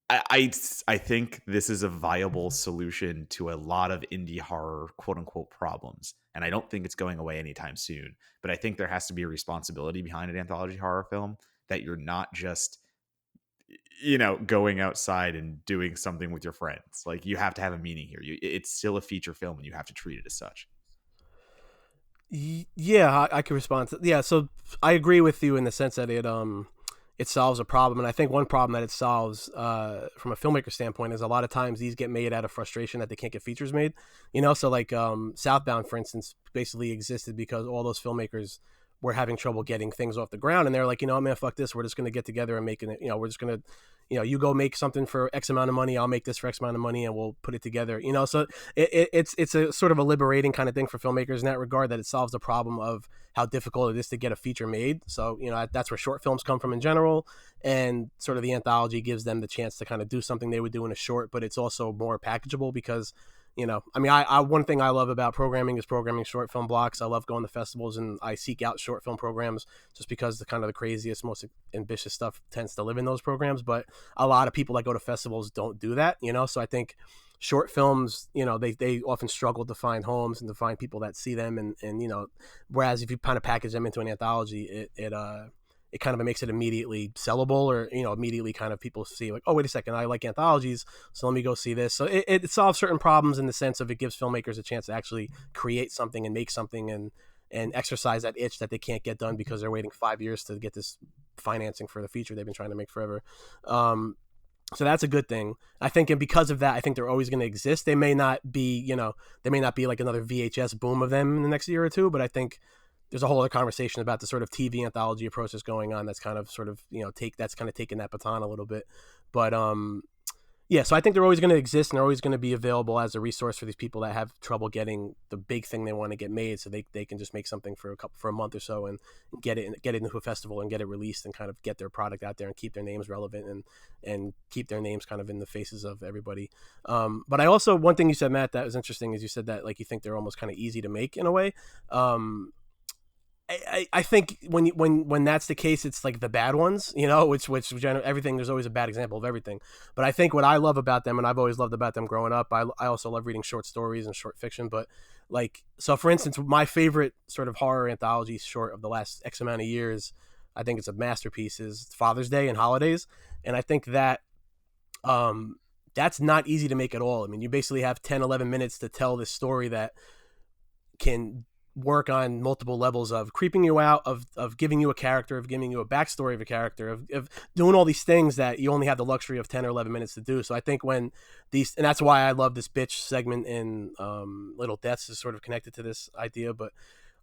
I think this is a viable solution to a lot of indie horror quote unquote problems. And I don't think it's going away anytime soon. But I think there has to be a responsibility behind an anthology horror film, that you're not just going outside and doing something with your friends. Like, you have to have a meaning here. It's still a feature film and you have to treat it as such. Yeah, I can respond to. Yeah, so I agree with you in the sense that it solves a problem, and I think one problem that it solves from a filmmaker standpoint is a lot of times these get made out of frustration that they can't get features made. So like Southbound, for instance, basically existed because all those filmmakers were having trouble getting things off the ground, and they're like, man, fuck this, we're just going to get together and make it. We're just going to, you go make something for X amount of money, I'll make this for X amount of money, and we'll put it together. So it's a sort of a liberating kind of thing for filmmakers in that regard, that it solves the problem of how difficult it is to get a feature made. So that's where short films come from in general, and sort of the anthology gives them the chance to kind of do something they would do in a short, but it's also more packageable because I one thing I love about programming is programming short film blocks. I love going to festivals and I seek out short film programs just because the kind of the craziest, most ambitious stuff tends to live in those programs. But a lot of people that go to festivals don't do that, so I think short films, they often struggle to find homes and to find people that see them, and whereas if you kind of package them into an anthology, it kind of makes it immediately sellable, or immediately kind of people see like, oh, wait a second, I like anthologies, so let me go see this. So it solves certain problems in the sense of it gives filmmakers a chance to actually create something and make something and exercise that itch that they can't get done because they're waiting 5 years to get this financing for the feature they've been trying to make forever. So that's a good thing, I think, and because of that, I think they're always going to exist. They may not be, they may not be like another VHS boom of them in the next year or two, but I think there's a whole other conversation about the sort of TV anthology approach that's going on. That's kind of sort of, that's kind of taking that baton a little bit. But yeah, so I think they're always going to exist and they're always going to be available as a resource for these people that have trouble getting the big thing they want to get made. So they can just make something for a month or so and get it into a festival and get it released and kind of get their product out there and keep their names relevant and keep their names kind of in the faces of everybody. But I also, one thing you said, Matt, that was interesting, is you said that like you think they're almost kind of easy to make in a way. I think when that's the case, it's like the bad ones, which everything, there's always a bad example of everything. But I think what I love about them, and I've always loved about them growing up, I also love reading short stories and short fiction. But like, so for instance, my favorite sort of horror anthology short of the last X amount of years, I think it's a masterpiece, is Father's Day and Holidays. And I think that that's not easy to make at all. I mean, you basically have 10, 11 minutes to tell this story that can work on multiple levels of creeping you out, of giving you a character, of giving you a backstory of a character, of doing all these things that you only have the luxury of 10 or 11 minutes to do. So I think when these, and that's why I love this bitch segment in Little Deaths is sort of connected to this idea. But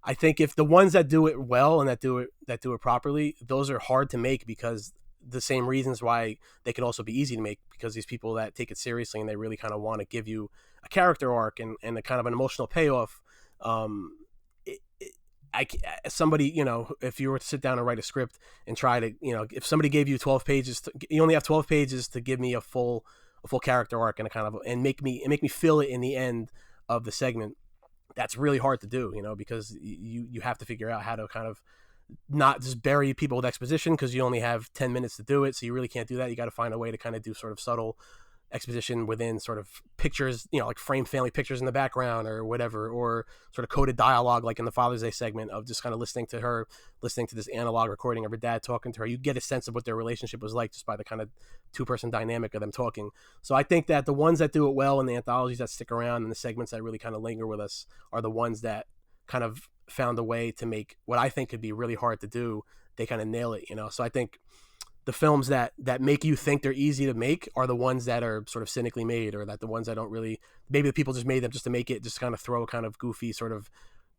I think if the ones that do it well and that do it properly, those are hard to make because the same reasons why they can also be easy to make, because these people that take it seriously and they really kind of want to give you a character arc and a kind of an emotional payoff. Somebody, if you were to sit down and write a script and try to, if somebody gave you 12 pages, you only have 12 pages to give me a full character arc and a kind of, and make me feel it in the end of the segment. That's really hard to do, because you have to figure out how to kind of not just bury people with exposition because you only have 10 minutes to do it. So you really can't do that. You got to find a way to kind of do sort of subtle exposition within sort of pictures, like frame family pictures in the background or whatever, or sort of coded dialogue like in the Father's Day segment of just kind of listening to this analog recording of her dad talking to her. You get a sense of what their relationship was like just by the kind of two-person dynamic of them talking. So I think that the ones that do it well and the anthologies that stick around and the segments that really kind of linger with us are the ones that kind of found a way to make what I think could be really hard to do. They kind of nail it. So I think the films that make you think they're easy to make are the ones that are sort of cynically made, or that the ones that don't really, maybe the people just made them just to make it, just kind of throw a kind of goofy sort of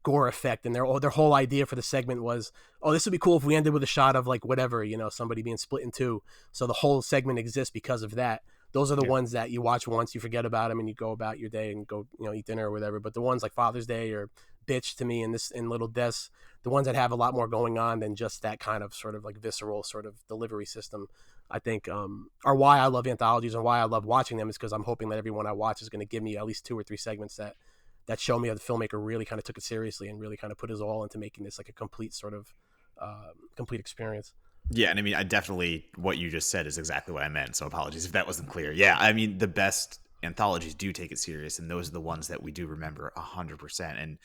gore effect. And their whole idea for the segment was, oh, this would be cool if we ended with a shot of like whatever, somebody being split in two. So the whole segment exists because of that. Those are the ones that you watch once, you forget about them, and you go about your day and go, eat dinner or whatever. But the ones like Father's Day or Bitch to me, in Little Deaths, the ones that have a lot more going on than just that kind of sort of like visceral sort of delivery system, I think are why I love anthologies and why I love watching them, is because I'm hoping that everyone I watch is going to give me at least 2 or 3 segments that show me how the filmmaker really kind of took it seriously and really kind of put his all into making this like a complete sort of complete experience. Yeah, and I mean, I definitely, what you just said is exactly what I meant, so apologies if that wasn't clear. Yeah, I mean, the best anthologies do take it serious, and those are the ones that we do remember 100%. And,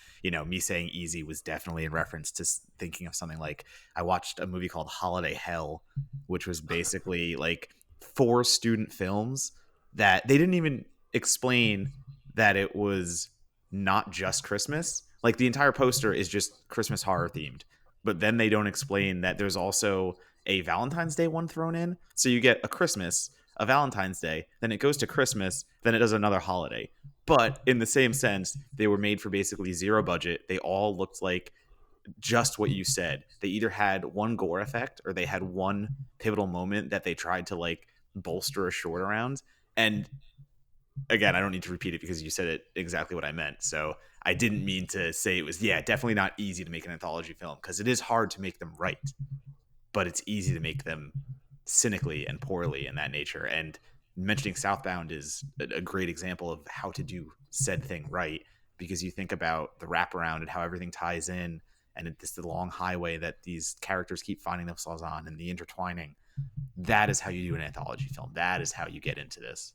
me saying easy was definitely in reference to thinking of something like, I watched a movie called Holiday Hell, which was basically like 4 student films that they didn't even explain that it was not just Christmas. Like, the entire poster is just Christmas horror themed, but then they don't explain that there's also a Valentine's Day one thrown in. So you get a Christmas, a Valentine's Day, then it goes to Christmas, then it does another holiday. But in the same sense, they were made for basically zero budget. They all looked like just what you said. They either had one gore effect or they had one pivotal moment that they tried to like bolster a short around. And again, I don't need to repeat it because you said it exactly what I meant. So I didn't mean to say it was, definitely not easy to make an anthology film, because it is hard to make them right, but it's easy to make them cynically and poorly in that nature. And mentioning Southbound is a great example of how to do said thing right, because you think about the wraparound and how everything ties in, and it's the long highway that these characters keep finding themselves on, and the intertwining. That is how you do an anthology film. That is how you get into this.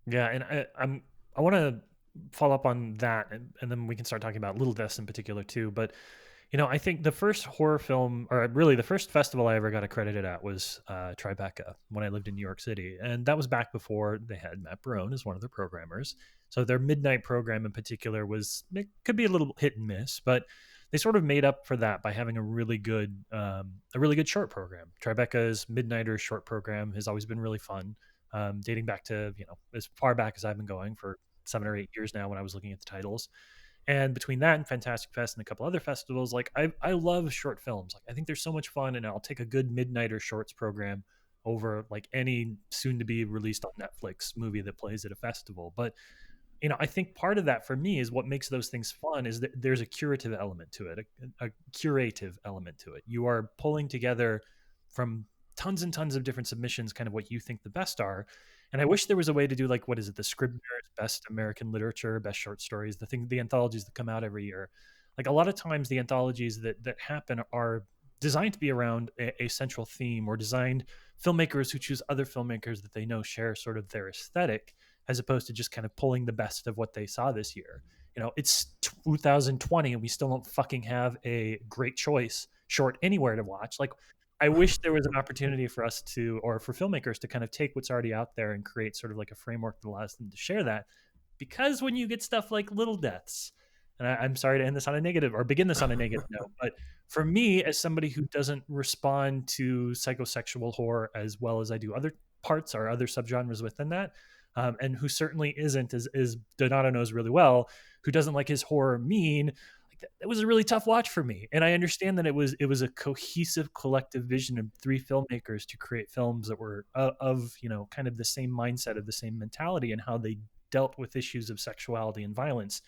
Yeah, and I want to follow up on that, and then we can start talking about Little Deaths in particular too. But I think the first horror film, or really the first festival I ever got accredited at, was Tribeca when I lived in New York City, and that was back before they had Matt Barone as one of their programmers. So their midnight program in particular it could be a little hit and miss, but they sort of made up for that by having a really good short program. Tribeca's Midnighter short program has always been really fun, dating back to as far back as I've been going, for 7 or 8 years now when I was looking at the titles. And between that and Fantastic Fest and a couple other festivals, like I love short films. Like I think they're so much fun, and I'll take a good Midnighter shorts program over like any soon to be released on Netflix movie that plays at a festival. But I think part of that for me is what makes those things fun is that there's a curative element to it, a curative element to it. You are pulling together from tons and tons of different submissions kind of what you think the best are. And I wish there was a way to do like, what is it, the Scribner's Best American Literature, Best Short Stories, the anthologies that come out every year. Like a lot of times the anthologies that happen are designed to be around a central theme, or designed filmmakers who choose other filmmakers that they know share sort of their aesthetic, as opposed to just kind of pulling the best of what they saw this year. It's 2020 and we still don't fucking have a great choice short anywhere to watch. Like, I wish there was an opportunity for us to, or for filmmakers to kind of take what's already out there and create sort of like a framework that allows them to share that. Because when you get stuff like Little Deaths, and I'm sorry to end this on a negative or begin this on a negative note, but for me, as somebody who doesn't respond to psychosexual horror as well as I do other parts or other subgenres within that, and who certainly isn't, as Donato knows really well, who doesn't like his horror mean, it was a really tough watch for me. And I understand that it was a cohesive collective vision of 3 filmmakers to create films that were of kind of the same mindset, of the same mentality, and how they dealt with issues of sexuality and violence.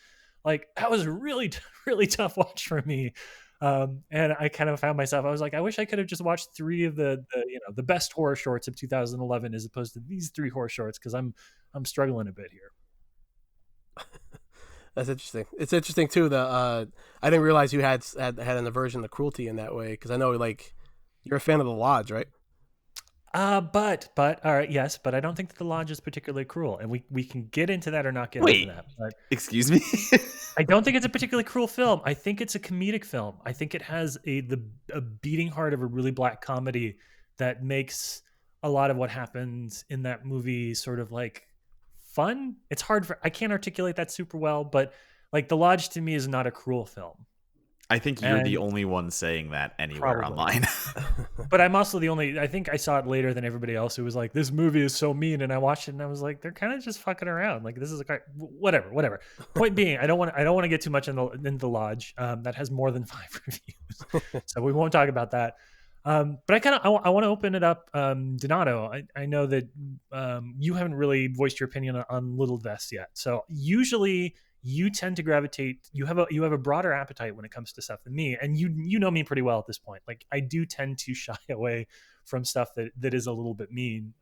Like, that was a really, really tough watch for me. And I kind of found myself, I was like, I wish I could have just watched 3 of the best horror shorts of 2011 as opposed to these 3 horror shorts, because I'm struggling a bit here. That's interesting. It's interesting too. I didn't realize you had an aversion to cruelty in that way, because I know like you're a fan of The Lodge, right? But all right, yes, but I don't think that the lodge is particularly cruel, and we can get into that or not get into Wait, that. But excuse me. I don't think it's a particularly cruel film. I think it's a comedic film. I think it has a beating heart of a really black comedy that makes a lot of what happens in that movie sort of like fun. It's hard for I can't articulate that super well, but like The Lodge to me is not a cruel film. I think you're the And only one saying that anywhere probably. online. But I'm also the only. I think I saw it later than everybody else who was like, "This movie is so mean," and I watched it and I was like, "They're kind of just fucking around. Like this is whatever, whatever." Point being, I don't want to get too much in the lodge. That has more than 5 reviews, so we won't talk about that. But I want to open it up. Donato, I know that you haven't really voiced your opinion on Little Deaths yet. So usually you tend to gravitate. You have a broader appetite when it comes to stuff than me, and you know me pretty well at this point. Like I do tend to shy away from stuff that is a little bit mean.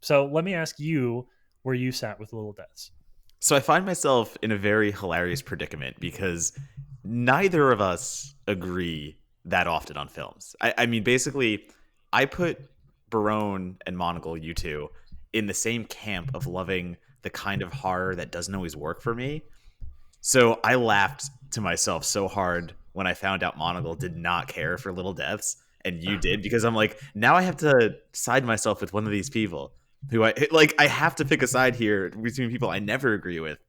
So let me ask you where you sat with Little Deaths. So I find myself in a very hilarious predicament because neither of us agree that often on films. I mean, basically, I put Barone and Monocle, you two, in the same camp of loving the kind of horror that doesn't always work for me. So I laughed to myself so hard when I found out Monocle did not care for Little Deaths and you did, because I'm like, now I have to side myself with one of these people who I have to pick a side here between people I never agree with.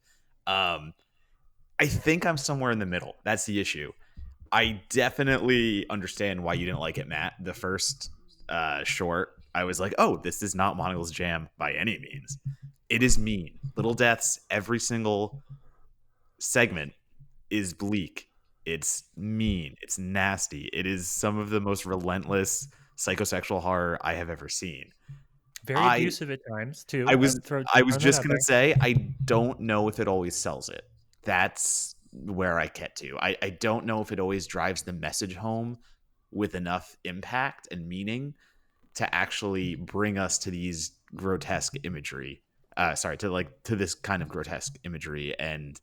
Um, I think I'm somewhere in the middle. That's the issue. I definitely understand why you didn't like it, Matt. The first short, I was like, oh, this is not Monocle's jam by any means. It is mean. Little Deaths, every single segment is bleak. It's mean. It's nasty. It is some of the most relentless psychosexual horror I have ever seen. Very I abusive at times too. I was I was Throwing that just out gonna there. say I don't know if it always sells it. That's where I get to. I don't know if it always drives the message home with enough impact and meaning to actually bring us to these grotesque imagery. Sorry, to this kind of grotesque imagery. And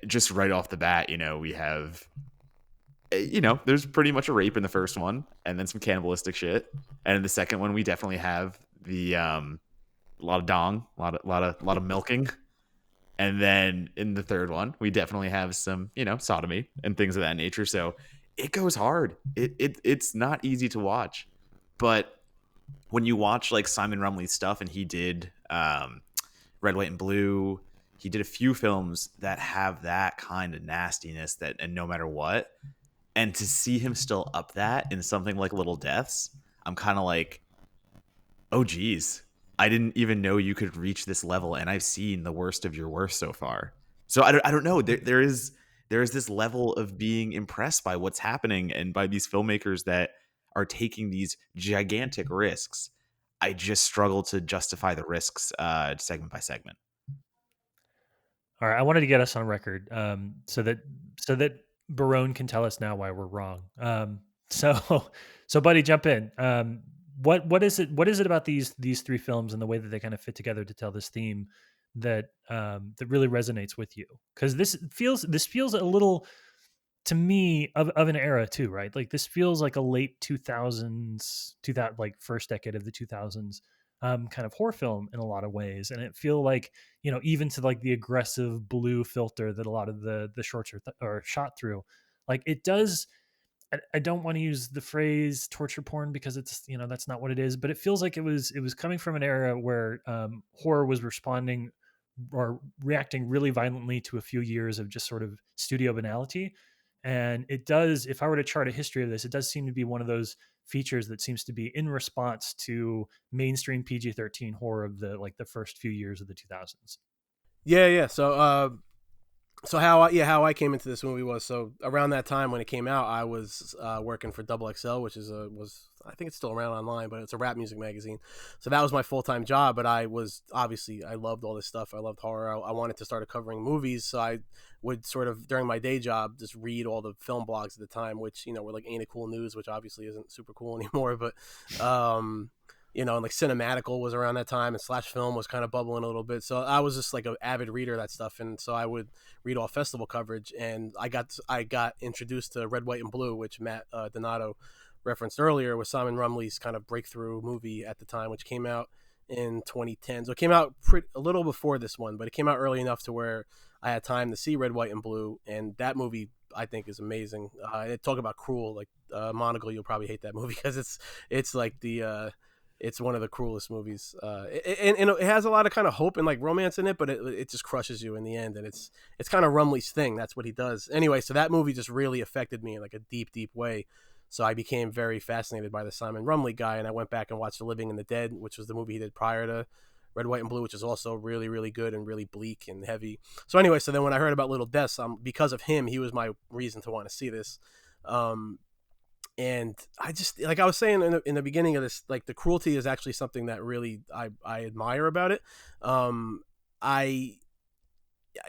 just right off the bat, we have there's pretty much a rape in the first one, and then some cannibalistic shit. And in the second one, we definitely have the a lot of dong, a lot of milking. And then in the third one, we definitely have some, sodomy and things of that nature. So it goes hard. It's not easy to watch. But when you watch like Simon Rumley's stuff, and he did Red, White, and Blue, he did a few films that have that kind of nastiness and no matter what. And to see him still up that in something like Little Deaths, I'm kind of like, oh geez, I didn't even know you could reach this level, and I've seen the worst of your worst so far. So I don't know. There is this level of being impressed by what's happening and by these filmmakers that are taking these gigantic risks. I just struggle to justify the risks segment by segment. All right, I wanted to get us on record, so that Barone can tell us now why we're wrong. So so buddy, jump in. What is it? What is it about these three films and the way that they kind of fit together to tell this theme that really resonates with you? Because this feels a little to me of an era too, right? Like this feels like a late 2000s, 2000 like first decade of the 2000s kind of horror film in a lot of ways, and it feel like even to like the aggressive blue filter that a lot of the shorts are shot through, like it does. I don't want to use the phrase torture porn because it's that's not what it is, but it feels like it was coming from an era where horror was responding or reacting really violently to a few years of just sort of studio banality. And it does, if I were to chart a history of this, it does seem to be one of those features that seems to be in response to mainstream PG-13 horror of the first few years of the 2000s. Yeah. So how I came into this movie was, so around that time when it came out, I was working for Double XL, which was I think it's still around online, but it's a rap music magazine. So that was my full time job. But I loved all this stuff. I loved horror. I wanted to start covering movies, so I would sort of during my day job just read all the film blogs at the time, which were like Ain't It Cool News, which obviously isn't super cool anymore, but and like Cinematical was around that time, and Slash Film was kind of bubbling a little bit. So I was just like an avid reader of that stuff, and so I would read all festival coverage, and I got introduced to Red, White, and Blue, which Matt Donato referenced earlier, was Simon Rumley's kind of breakthrough movie at the time, which came out in 2010. So it came out a little before this one, but it came out early enough to where I had time to see Red, White, and Blue, and that movie I think is amazing. Talk about cruel, like Monocle, you'll probably hate that movie because it's like it's one of the cruelest movies. And it has a lot of kind of hope and like romance in it, but it just crushes you in the end. And it's kind of Rumley's thing. That's what he does. Anyway, so that movie just really affected me in like a deep, deep way. So I became very fascinated by the Simon Rumley guy, and I went back and watched The Living and the Dead, which was the movie he did prior to Red, White, and Blue, which is also really, really good and really bleak and heavy. So anyway, so then when I heard about Little Deaths, because of him, he was my reason to want to see this. And I just, like I was saying in the beginning of this, like the cruelty is actually something that really I admire about it. I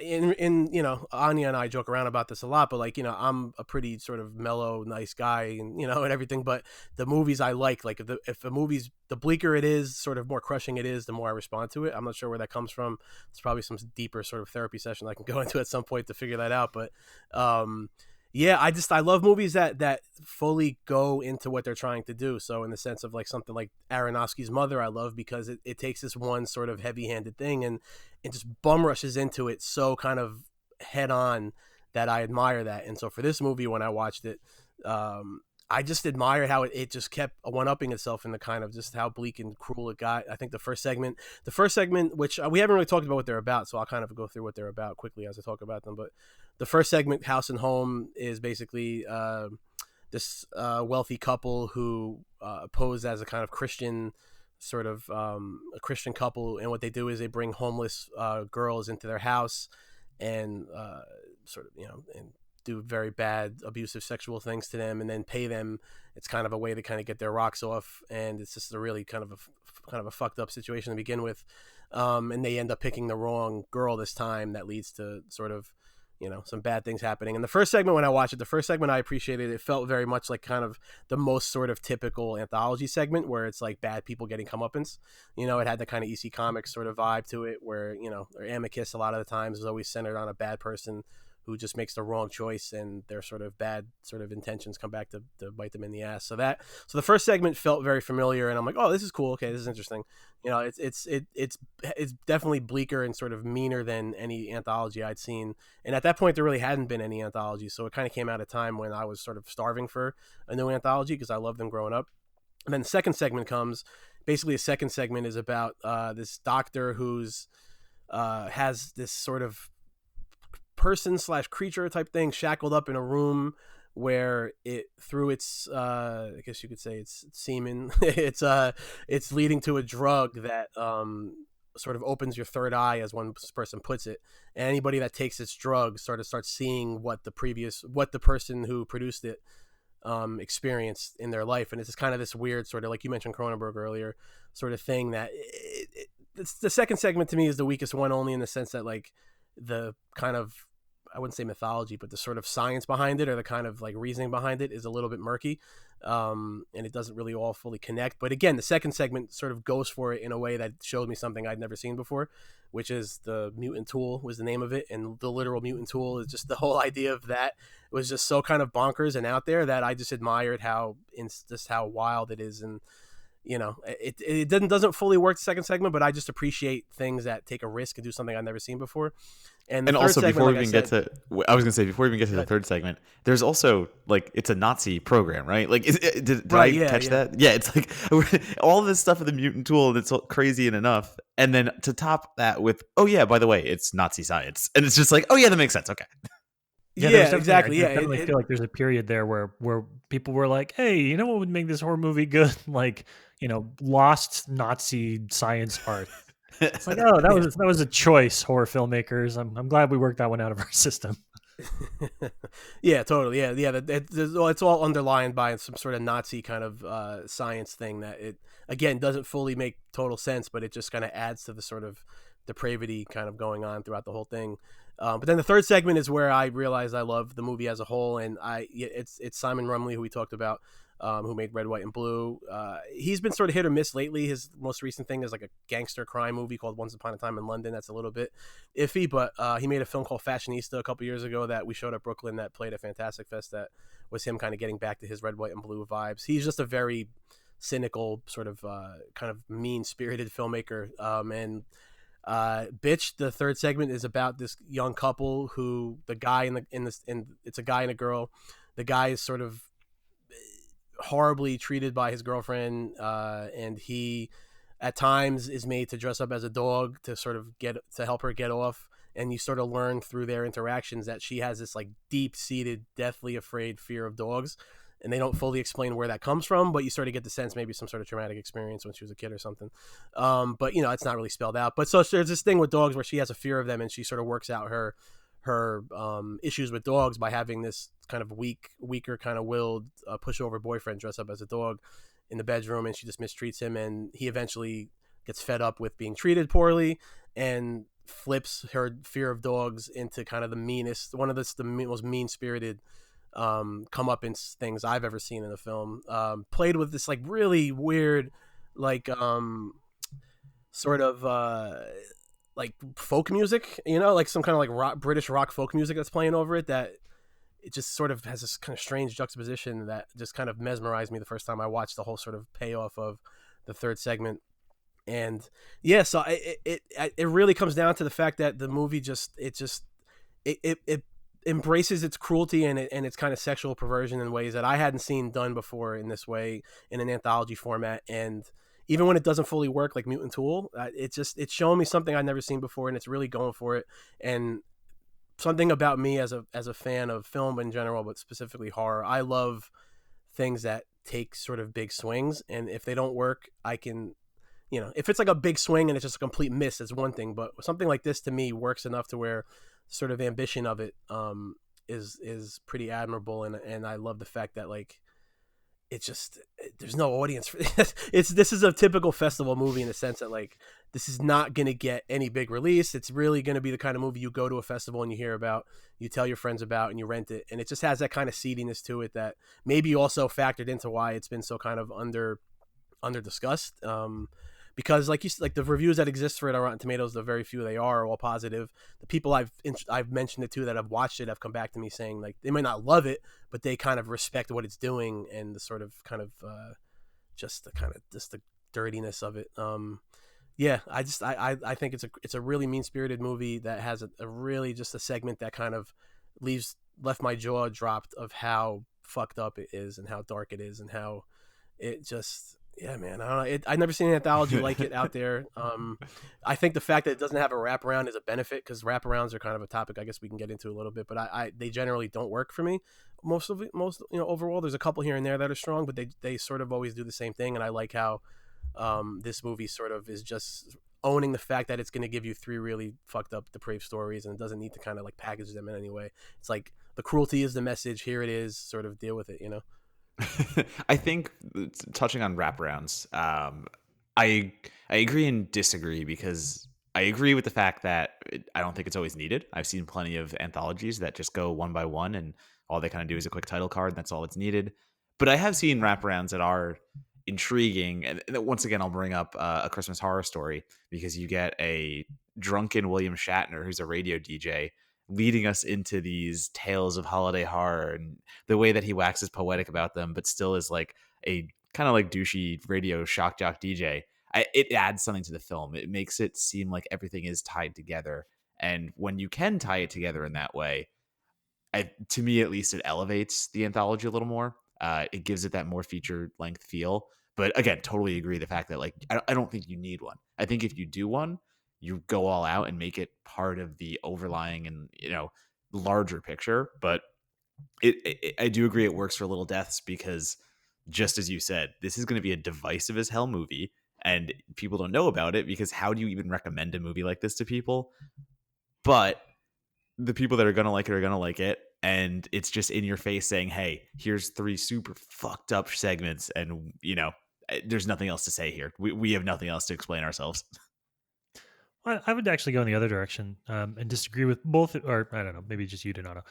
in Anya and I joke around about this a lot, but like I'm a pretty sort of mellow, nice guy, and and everything. But the movies I like if a movie's, the bleaker it is, sort of more crushing it is, the more I respond to it. I'm not sure where that comes from. It's probably some deeper sort of therapy session I can go into at some point to figure that out. But yeah, I love movies that fully go into what they're trying to do. So in the sense of like something like Aronofsky's Mother, I love because it takes this one sort of heavy-handed thing and just bum rushes into it so kind of head on that I admire that. And so for this movie, when I watched it, I just admired how it just kept one-upping itself in the kind of just how bleak and cruel it got. I think the first segment, which we haven't really talked about what they're about, so I'll kind of go through what they're about quickly as I talk about them. But the first segment, House and Home, is basically this wealthy couple who pose as a kind of Christian sort of a Christian couple, and what they do is they bring homeless girls into their house and sort of and do very bad abusive sexual things to them and then pay them. It's kind of a way to kind of get their rocks off, and it's just a really kind of a fucked up situation to begin with. And they end up picking the wrong girl this time. That leads to sort of some bad things happening. And the first segment, when I watched it, I appreciated. It felt very much like kind of the most sort of typical anthology segment where it's like bad people getting comeuppance. It had the kind of EC Comics sort of vibe to it where, or Amicus a lot of the times is always centered on a bad person who just makes the wrong choice and their sort of bad sort of intentions come back to bite them in the ass. So the first segment felt very familiar, and I'm like, oh, this is cool. Okay, this is interesting. It's definitely bleaker and sort of meaner than any anthology I'd seen. And at that point, there really hadn't been any anthologies. So it kind of came at a time when I was sort of starving for a new anthology because I loved them growing up. And then the second segment comes. Basically, the second segment is about this doctor who's has this sort of person/creature type thing shackled up in a room where it, through its I guess you could say it's semen, it's leading to a drug that sort of opens your third eye, as one person puts it. And anybody that takes this drug sort of starts seeing what the person who produced it experienced in their life. And it's just kind of this weird sort of, like you mentioned Cronenberg earlier, sort of thing that it's the second segment to me is the weakest one, only in the sense that like the kind of, I wouldn't say mythology, but the sort of science behind it or the kind of like reasoning behind it is a little bit murky. And it doesn't really all fully connect. But again, the second segment sort of goes for it in a way that showed me something I'd never seen before, which is the mutant tool was the name of it. And the literal mutant tool is just the whole idea of that was just so kind of bonkers and out there that I just admired how wild it is. And, it doesn't fully work the second segment, but I just appreciate things that take a risk and do something I've never seen before. And also, segment, before we even get to the third segment, there's also like it's a Nazi program, right? Like, did I catch that? Yeah, it's like all this stuff with the mutant tool, and it's crazy and enough. And then to top that with, oh yeah, by the way, it's Nazi science, and it's just like, oh yeah, that makes sense. Okay. Yeah, exactly. I definitely feel like there's a period there where people were like, hey, you know what would make this horror movie good? Like, lost Nazi science art. It's like, oh, that was a choice, horror filmmakers. I'm glad we worked that one out of our system. Yeah, totally. Yeah. It's all underlined by some sort of Nazi kind of science thing that it, again, doesn't fully make total sense, but it just kind of adds to the sort of depravity kind of going on throughout the whole thing. But then the third segment is where I realized I love the movie as a whole, and it's Simon Rumley, who we talked about. who made Red, White, and Blue. He's been sort of hit or miss lately. His most recent thing is like a gangster crime movie called Once Upon a Time in London. That's a little bit iffy, but he made a film called Fashionista a couple years ago that we showed at Brooklyn that played at Fantastic Fest. That was him kind of getting back to his Red, White, and Blue vibes. He's just a very cynical, sort of kind of mean spirited filmmaker. And Bitch, the third segment is about this young couple who the guy in it's a guy and a girl. The guy is sort of horribly treated by his girlfriend, and he at times is made to dress up as a dog to sort of get to help her get off. And you sort of learn through their interactions that she has this like deep seated, deathly afraid fear of dogs. And they don't fully explain where that comes from, but you sort of get the sense maybe some sort of traumatic experience when she was a kid or something. But it's not really spelled out. But so there's this thing with dogs where she has a fear of them, and she sort of works out her issues with dogs by having this kind of weaker kind of willed pushover boyfriend dress up as a dog in the bedroom, and she just mistreats him, and he eventually gets fed up with being treated poorly and flips her fear of dogs into kind of the meanest, one of the most mean spirited come up in things I've ever seen in a film. Played with this like really weird, like sort of like folk music, like some kind of like British rock folk music that's playing over it. That it just sort of has this kind of strange juxtaposition that just kind of mesmerized me the first time I watched the whole sort of payoff of the third segment. And yeah, so it really comes down to the fact that the movie it embraces its cruelty and its kind of sexual perversion in ways that I hadn't seen done before in this way in an anthology format. And even when it doesn't fully work, like Mutant Tool, it's showing me something I've never seen before, and it's really going for it. And something about me as a fan of film in general, but specifically horror, I love things that take sort of big swings, and if they don't work, I can. If it's like a big swing and it's just a complete miss, it's one thing. But something like this to me works enough to where sort of ambition of it is pretty admirable, and I love the fact that like there's no audience for this. This is a typical festival movie in the sense that like this is not going to get any big release. It's really going to be the kind of movie you go to a festival and you hear about, you tell your friends about, and you rent it, and it just has that kind of seediness to it that maybe also factored into why it's been so kind of under discussed. Because like the reviews that exist for it on Rotten Tomatoes, the very few they are all positive. The people I've mentioned it to that have watched it have come back to me saying like they might not love it, but they kind of respect what it's doing and the sort of kind of just the dirtiness of it. Yeah, I think it's a really mean spirited movie that has a really just a segment that kind of left my jaw dropped of how fucked up it is and how dark it is and how it just. Yeah, man. I don't know. I've never seen an anthology like it out there. I think the fact that it doesn't have a wraparound is a benefit because wraparounds are kind of a topic I guess we can get into a little bit, but they generally don't work for me. Most overall, there's a couple here and there that are strong, but they sort of always do the same thing. And I like how this movie sort of is just owning the fact that it's going to give you three really fucked up, depraved stories, and it doesn't need to kind of like package them in any way. It's like the cruelty is the message. Here it is. Sort of deal with it. I think touching on wraparounds, I agree and disagree because I agree with the fact that I don't think it's always needed. I've seen plenty of anthologies that just go one by one and all they kind of do is a quick title card and that's all that's needed. But I have seen wraparounds that are intriguing. And once again, I'll bring up A Christmas Horror Story because you get a drunken William Shatner who's a radio DJ leading us into these tales of holiday horror and the way that he waxes poetic about them, but still is like a kind of like douchey radio shock jock DJ. It adds something to the film. It makes it seem like everything is tied together. And when you can tie it together in that way, to me at least, it elevates the anthology a little more. It gives it that more feature length feel. But again, totally agree the fact that like I don't think you need one. I think if you do one, you go all out and make it part of the overlying and larger picture. But I do agree it works for Little Deaths because just as you said, this is going to be a divisive as hell movie, and people don't know about it because how do you even recommend a movie like this to people? But the people that are going to like it are going to like it. And it's just in your face saying, hey, here's three super fucked up segments. And, there's nothing else to say here. We have nothing else to explain ourselves. I would actually go in the other direction and disagree with both, or I don't know, maybe just you, Donato.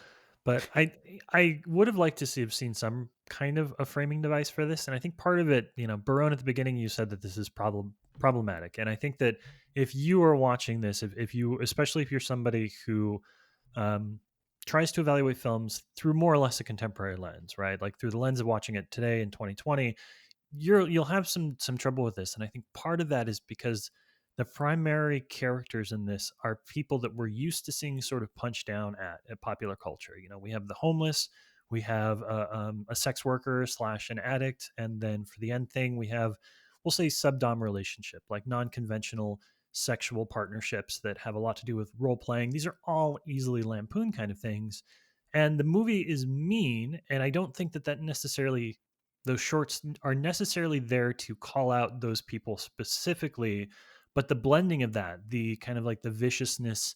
But I would have liked to have seen some kind of a framing device for this. And I think part of it, Barone, at the beginning, you said that this is problematic. And I think that if you are watching this, if you, especially if you're somebody who um, tries to evaluate films through more or less a contemporary lens, right? Like through the lens of watching it today in 2020, you'll have some trouble with this. And I think part of that is because the primary characters in this are people that we're used to seeing sort of punched down at popular culture. We have the homeless, we have a sex worker slash an addict, and then for the end thing, we have, we'll say, subdom relationship, like non-conventional sexual partnerships that have a lot to do with role playing. These are all easily lampooned kind of things. And the movie is mean, and I don't think that necessarily, those shorts are necessarily there to call out those people specifically, but the blending of that, the kind of like the viciousness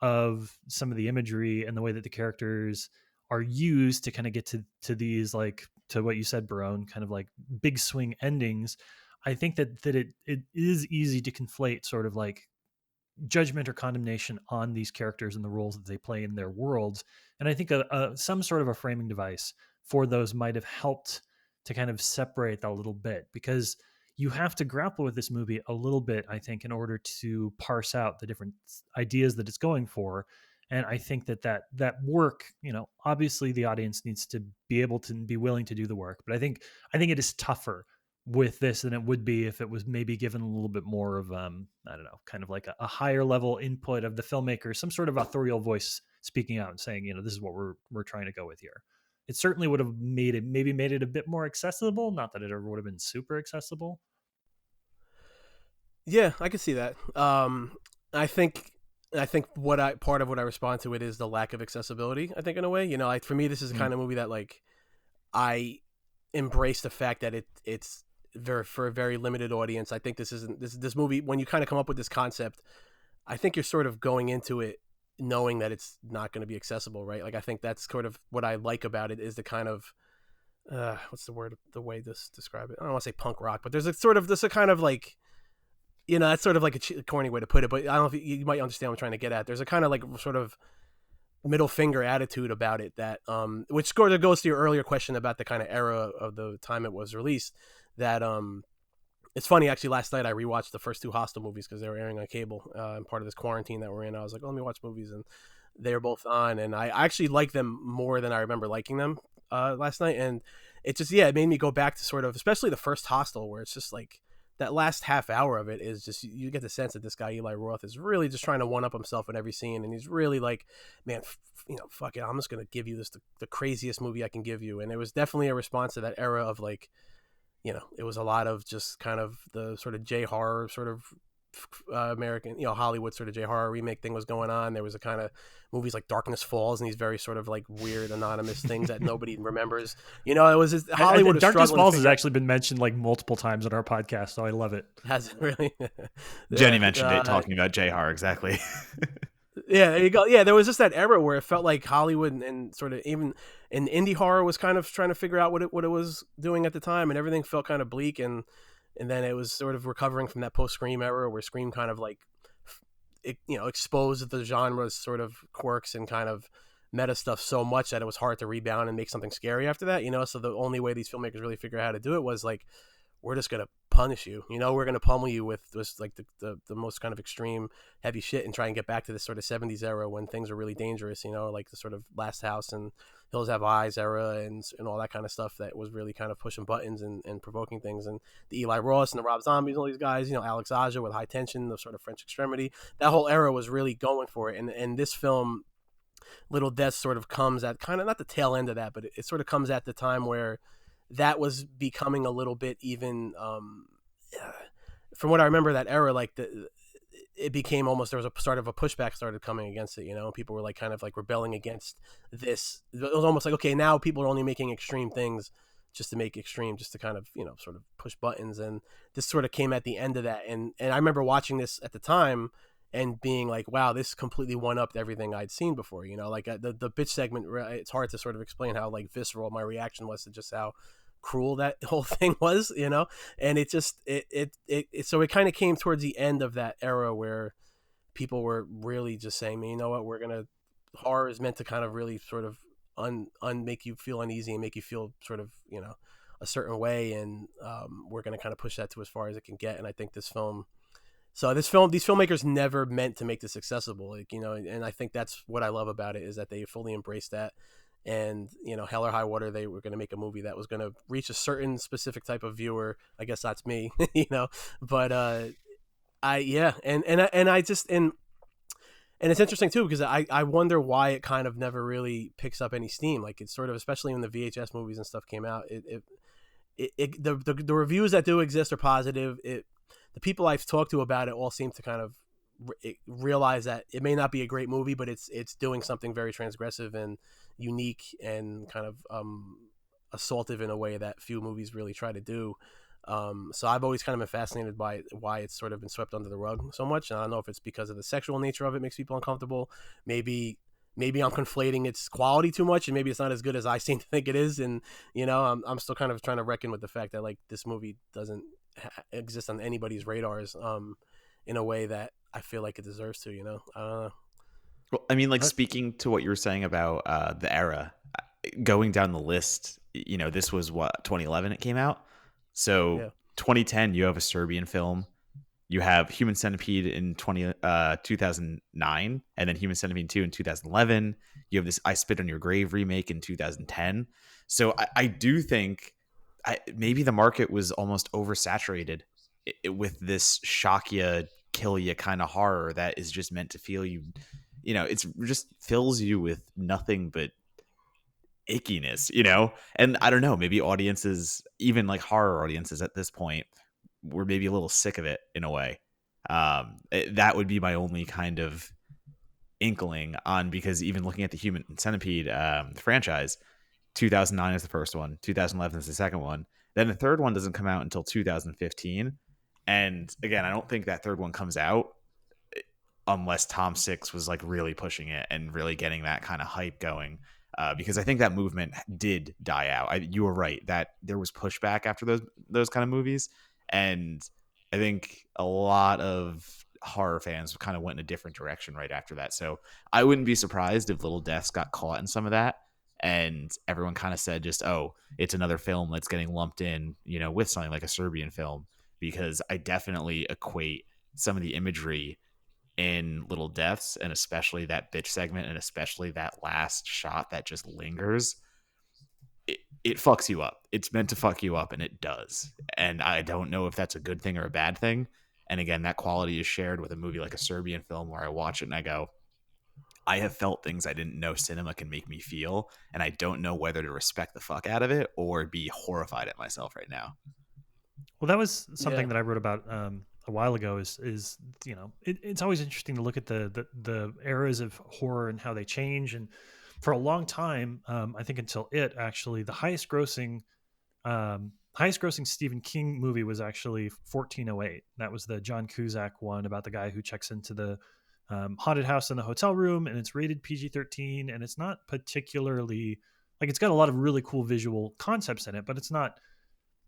of some of the imagery and the way that the characters are used to kind of get to these, like, to what you said, Barone, kind of like big swing endings. I think that it is easy to conflate sort of like judgment or condemnation on these characters and the roles that they play in their worlds. And I think some sort of a framing device for those might have helped to kind of separate that a little bit, because you have to grapple with this movie a little bit, I think, in order to parse out the different ideas that it's going for. And I think that work, obviously the audience needs to be able to be willing to do the work. But I think it is tougher with this than it would be if it was maybe given a little bit more of I don't know, kind of like a higher level input of the filmmaker, some sort of authorial voice speaking out and saying, this is what we're trying to go with here. It certainly would have made it a bit more accessible. Not that it ever would have been super accessible. Yeah, I can see that. I think part of what I respond to it is the lack of accessibility. I think in a way, like for me, this is the kind of movie that like I embrace the fact that it's for a very limited audience. I think this movie, when you kind of come up with this concept, I think you're sort of going into it knowing that it's not going to be accessible, right? Like I think that's sort of what I like about it, is the kind of what's the word, the way this describe it? I don't want to say punk rock, but there's a kind of like, that's sort of like a corny way to put it, but I don't know if you might understand what I'm trying to get at. There's a kind of like sort of middle finger attitude about it that which sort of goes to your earlier question about the kind of era of the time it was released. That it's funny, actually, last night I rewatched the first two Hostel movies because they were airing on cable, and part of this quarantine that we're in. I was like, let me watch movies, and they were both on, and I actually like them more than I remember liking them last night. And it just, it made me go back to sort of, especially the first Hostel, where it's just like that last half hour of it is just, you get the sense that this guy Eli Roth is really just trying to one up himself in every scene, and he's really like, man, fuck it, I'm just gonna give you the craziest movie I can give you. And it was definitely a response to that era of like, it was a lot of just kind of the sort of J horror sort of American, Hollywood sort of J horror remake thing was going on. There was a kind of movies like Darkness Falls and these very sort of like weird anonymous things that nobody remembers. It was just, Hollywood. Darkness Falls has actually been mentioned like multiple times on our podcast, so I love it. Has it really? Jenny mentioned it, talking about J horror, exactly. Yeah, there you go. Yeah, there was just that era where it felt like Hollywood and sort of even in indie horror was kind of trying to figure out what it was doing at the time, and everything felt kind of bleak, and then it was sort of recovering from that post-Scream era where Scream kind of like exposed the genre's sort of quirks and kind of meta stuff so much that it was hard to rebound and make something scary after that. So the only way these filmmakers really figured out how to do it was like, we're just going to punish you. We're going to pummel you with this, like the most kind of extreme heavy shit, and try and get back to this sort of 70s era when things are really dangerous, like the sort of Last House and Hills Have Eyes era and all that kind of stuff that was really kind of pushing buttons and provoking things. And the Eli Ross and the Rob Zombies and all these guys, Alex Aja with High Tension, the sort of French Extremity, that whole era was really going for it. And this film, Little Deaths, sort of comes at kind of not the tail end of that, but it sort of comes at the time where that was becoming a little bit even from what I remember that era, like it became almost, there was a sort of a pushback started coming against it, people were like kind of like rebelling against this. It was almost like, okay, now people are only making extreme things just to make extreme, just to kind of sort of push buttons. And this sort of came at the end of that, and I remember watching this at the time and being like, wow, this completely one-upped everything I'd seen before. Like the bitch segment, it's hard to sort of explain how like visceral my reaction was to just how cruel that whole thing was, and it just so it kind of came towards the end of that era where people were really just saying, you know what, horror is meant to kind of really sort of make you feel uneasy and make you feel sort of a certain way, and we're going to kind of push that to as far as it can get. And I think these filmmakers never meant to make this accessible, like, and I think that's what I love about it, is that they fully embraced that. And hell or high water, they were going to make a movie that was going to reach a certain specific type of viewer. I guess that's me. But I yeah, and I just and it's interesting too, because I wonder why it kind of never really picks up any steam. Like, it's sort of, especially when the VHS movies and stuff came out, the reviews that do exist are positive. The people I've talked to about it all seem to kind of realize that it may not be a great movie, but it's doing something very transgressive and unique and kind of assaultive in a way that few movies really try to do. So I've always kind of been fascinated by why it's sort of been swept under the rug so much. And I don't know if it's because of the sexual nature of it makes people uncomfortable. Maybe I'm conflating its quality too much, and maybe it's not as good as I seem to think it is. And I'm still kind of trying to reckon with the fact that, like, this movie doesn't exist on anybody's radars in a way that I feel like it deserves to. I don't know. Well, I mean, like, speaking to what you were saying about the era, going down the list, this was what, 2011 it came out. So Yeah. 2010, you have a Serbian film. You have Human Centipede in 2009, and then Human Centipede 2 in 2011. You have this I Spit on Your Grave remake in 2010. So I do think maybe the market was almost oversaturated with this shock you, kill you kind of horror that is just meant to feel you. It's just fills you with nothing but ickiness, and I don't know, maybe audiences, even like horror audiences at this point, were maybe a little sick of it in a way. That would be my only kind of inkling on, because even looking at the Human Centipede franchise, 2009 is the first one, 2011 is the second one, then the third one doesn't come out until 2015. And again, I don't think that third one comes out unless Tom Six was like really pushing it and really getting that kind of hype going. Because I think that movement did die out. You were right that there was pushback after those kind of movies, and I think a lot of horror fans kind of went in a different direction right after that. So I wouldn't be surprised if Little Deaths got caught in some of that, and everyone kind of said just, oh, it's another film that's getting lumped in, with something like a Serbian film, because I definitely equate some of the imagery in Little Deaths, and especially that bitch segment, and especially that last shot that just lingers. It fucks you up. It's meant to fuck you up, and it does. And I don't know if that's a good thing or a bad thing. And again, that quality is shared with a movie like a Serbian film, where I watch it and I go, I have felt things I didn't know cinema can make me feel, and I don't know whether to respect the fuck out of it or be horrified at myself right now. Well, that was something Yeah. that I wrote about a while ago. Is it's always interesting to look at the eras of horror and how they change. And for a long time, I think until actually the highest grossing Stephen King movie was actually 1408. That was the John Cusack one about the guy who checks into the haunted house in the hotel room, and it's rated PG-13, and it's not particularly, like, it's got a lot of really cool visual concepts in it, but it's not.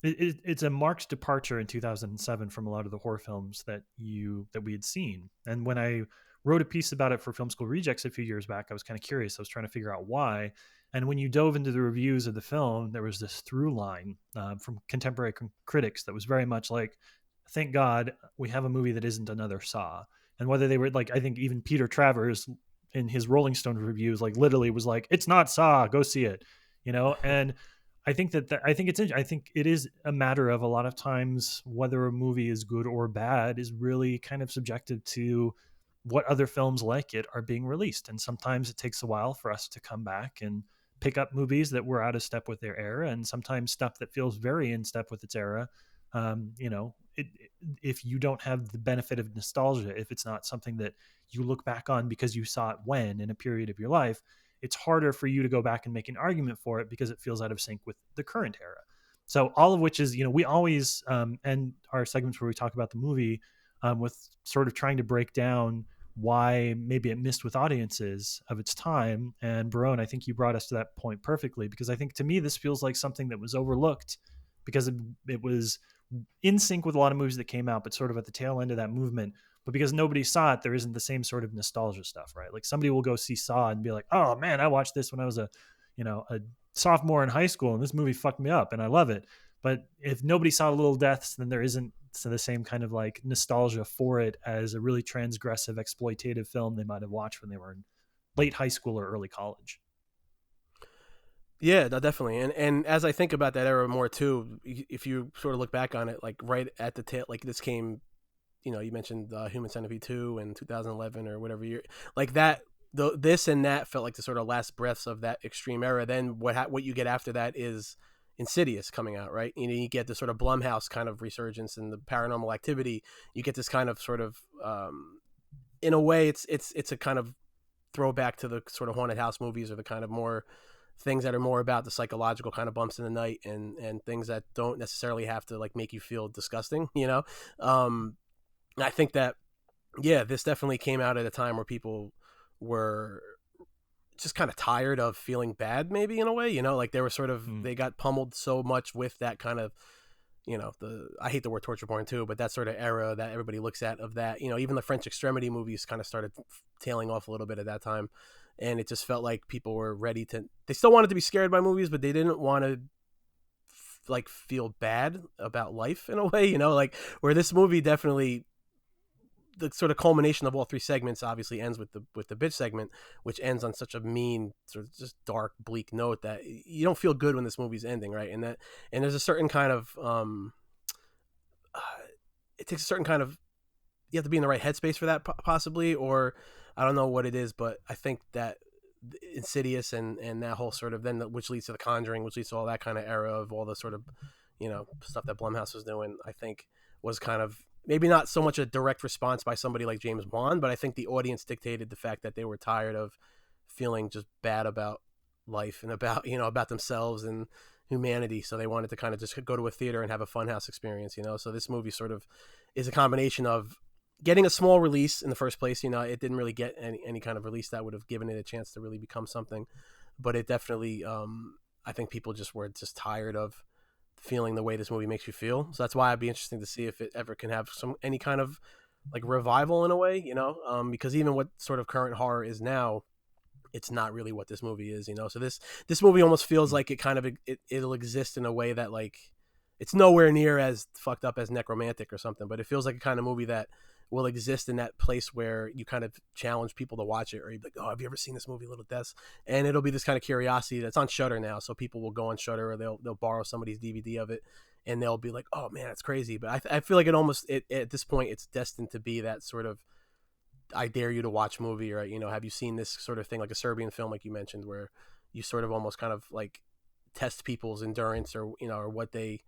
It's a marked departure in 2007 from a lot of the horror films that we had seen. And when I wrote a piece about it for Film School Rejects a few years back, I was kind of curious. I was trying to figure out why. And when you dove into the reviews of the film, there was this through line from contemporary critics that was very much like, thank God we have a movie that isn't another Saw. And whether they were like, I think even Peter Travers in his Rolling Stone reviews, like, literally was like, it's not Saw, go see it, and I think I think I think it is a matter of, a lot of times, whether a movie is good or bad is really kind of subjective to what other films like it are being released. And sometimes it takes a while for us to come back and pick up movies that were out of step with their era, and sometimes stuff that feels very in step with its era. If you don't have the benefit of nostalgia, if it's not something that you look back on because you saw it when in a period of your life, it's harder for you to go back and make an argument for it because it feels out of sync with the current era. So all of which is, we always end our segments where we talk about the movie with sort of trying to break down why maybe it missed with audiences of its time. And Barone, I think you brought us to that point perfectly, because I think, to me, this feels like something that was overlooked because it was in sync with a lot of movies that came out, but sort of at the tail end of that movement. But because nobody saw it, there isn't the same sort of nostalgia stuff, right? Like, somebody will go see Saw and be like, oh man, I watched this when I was a a sophomore in high school, and this movie fucked me up, and I love it. But if nobody saw Little Deaths, then there isn't the same kind of like nostalgia for it as a really transgressive exploitative film they might have watched when they were in late high school or early college. Yeah, no, definitely. And as I think about that era more too, if you sort of look back on it, like right at the tail, like this came, you mentioned Human Centipede 2 in 2011 or whatever year, like that. This and that felt like the sort of last breaths of that extreme era. Then what you get after that is Insidious coming out, right? You get the sort of Blumhouse kind of resurgence and the Paranormal Activity. You get this kind of sort of, in a way, it's a kind of throwback to the sort of haunted house movies, or the kind of more things that are more about the psychological kind of bumps in the night, and things that don't necessarily have to like make you feel disgusting, I think that, yeah, this definitely came out at a time where people were just kind of tired of feeling bad, maybe in a way, like they were sort of, they got pummeled so much with that kind of, I hate the word torture porn too, but that sort of era that everybody looks at of that, even the French Extremity movies kind of started tailing off a little bit at that time. And it just felt like people were ready they still wanted to be scared by movies, but they didn't want to like feel bad about life in a way, like where this movie definitely, the sort of culmination of all three segments obviously ends with the bitch segment, which ends on such a mean, sort of just dark, bleak note that you don't feel good when this movie's ending, right? And there's a certain kind of it takes a certain kind of, you have to be in the right headspace for that, possibly, or I don't know what it is, but I think that Insidious and that whole sort of then, which leads to The Conjuring, which leads to all that kind of era of all the sort of, stuff that Blumhouse was doing, I think was kind of maybe not so much a direct response by somebody like James Wan, but I think the audience dictated the fact that they were tired of feeling just bad about life and about, about themselves and humanity. So they wanted to kind of just go to a theater and have a funhouse experience, So this movie sort of is a combination of getting a small release in the first place. It didn't really get any kind of release that would have given it a chance to really become something, but it definitely, I think people just were just tired of feeling the way this movie makes you feel. So that's why I'd be interesting to see if it ever can have any kind of like revival in a way, because even what sort of current horror is now, it's not really what this movie is, So this movie almost feels like it kind of, it'll exist in a way that like, it's nowhere near as fucked up as Necromantic or something, but it feels like a kind of movie that will exist in that place where you kind of challenge people to watch it, or you'd be like, oh, have you ever seen this movie, Little Deaths? And it'll be this kind of curiosity that's on Shudder now, so people will go on Shudder, or they'll borrow somebody's DVD of it, and they'll be like, oh man, it's crazy. But I feel like it at this point, it's destined to be that sort of I dare you to watch movie, or have you seen this sort of thing, like a Serbian film, like you mentioned, where you sort of almost kind of like test people's endurance, or or what they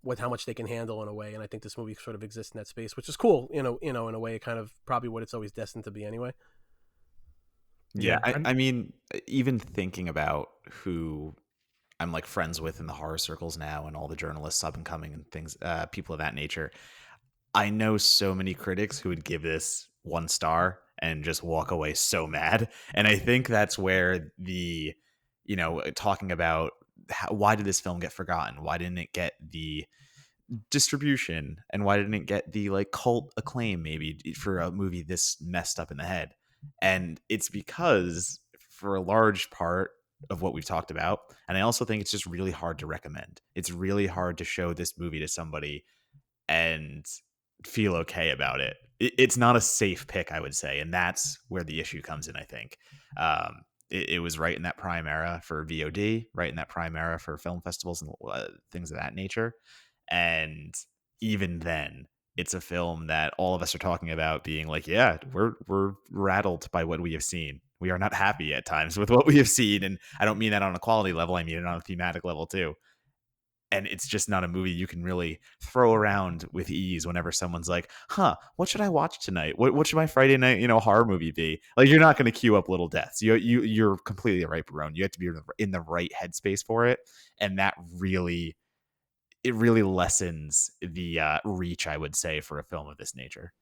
with how much they can handle in a way. And I think this movie sort of exists in that space, which is cool, in a way, kind of probably what it's always destined to be anyway. Yeah, I mean, even thinking about who I'm like friends with in the horror circles now, and all the journalists up and coming and things, people of that nature, I know so many critics who would give this 1 star and just walk away so mad. And I think that's where the, talking about why did this film get forgotten? Why didn't it get the distribution, and why didn't it get the like cult acclaim maybe for a movie this messed up in the head? And it's because, for a large part of what we've talked about, and I also think it's just really hard to recommend. It's really hard to show this movie to somebody and feel okay about it. It's not a safe pick, I would say, and that's where the issue comes in, I think. It was right in that prime era for VOD, right in that prime era for film festivals and things of that nature. And even then, it's a film that all of us are talking about being like, yeah, we're rattled by what we have seen. We are not happy at times with what we have seen. And I don't mean that on a quality level. I mean it on a thematic level too. And it's just not a movie you can really throw around with ease whenever someone's like, huh, what should I watch tonight? What should my Friday night, horror movie be? Like, you're not going to queue up Little Deaths. You're completely right, Barone. You have to be in the right headspace for it. And that really, it really lessens the reach, I would say, for a film of this nature.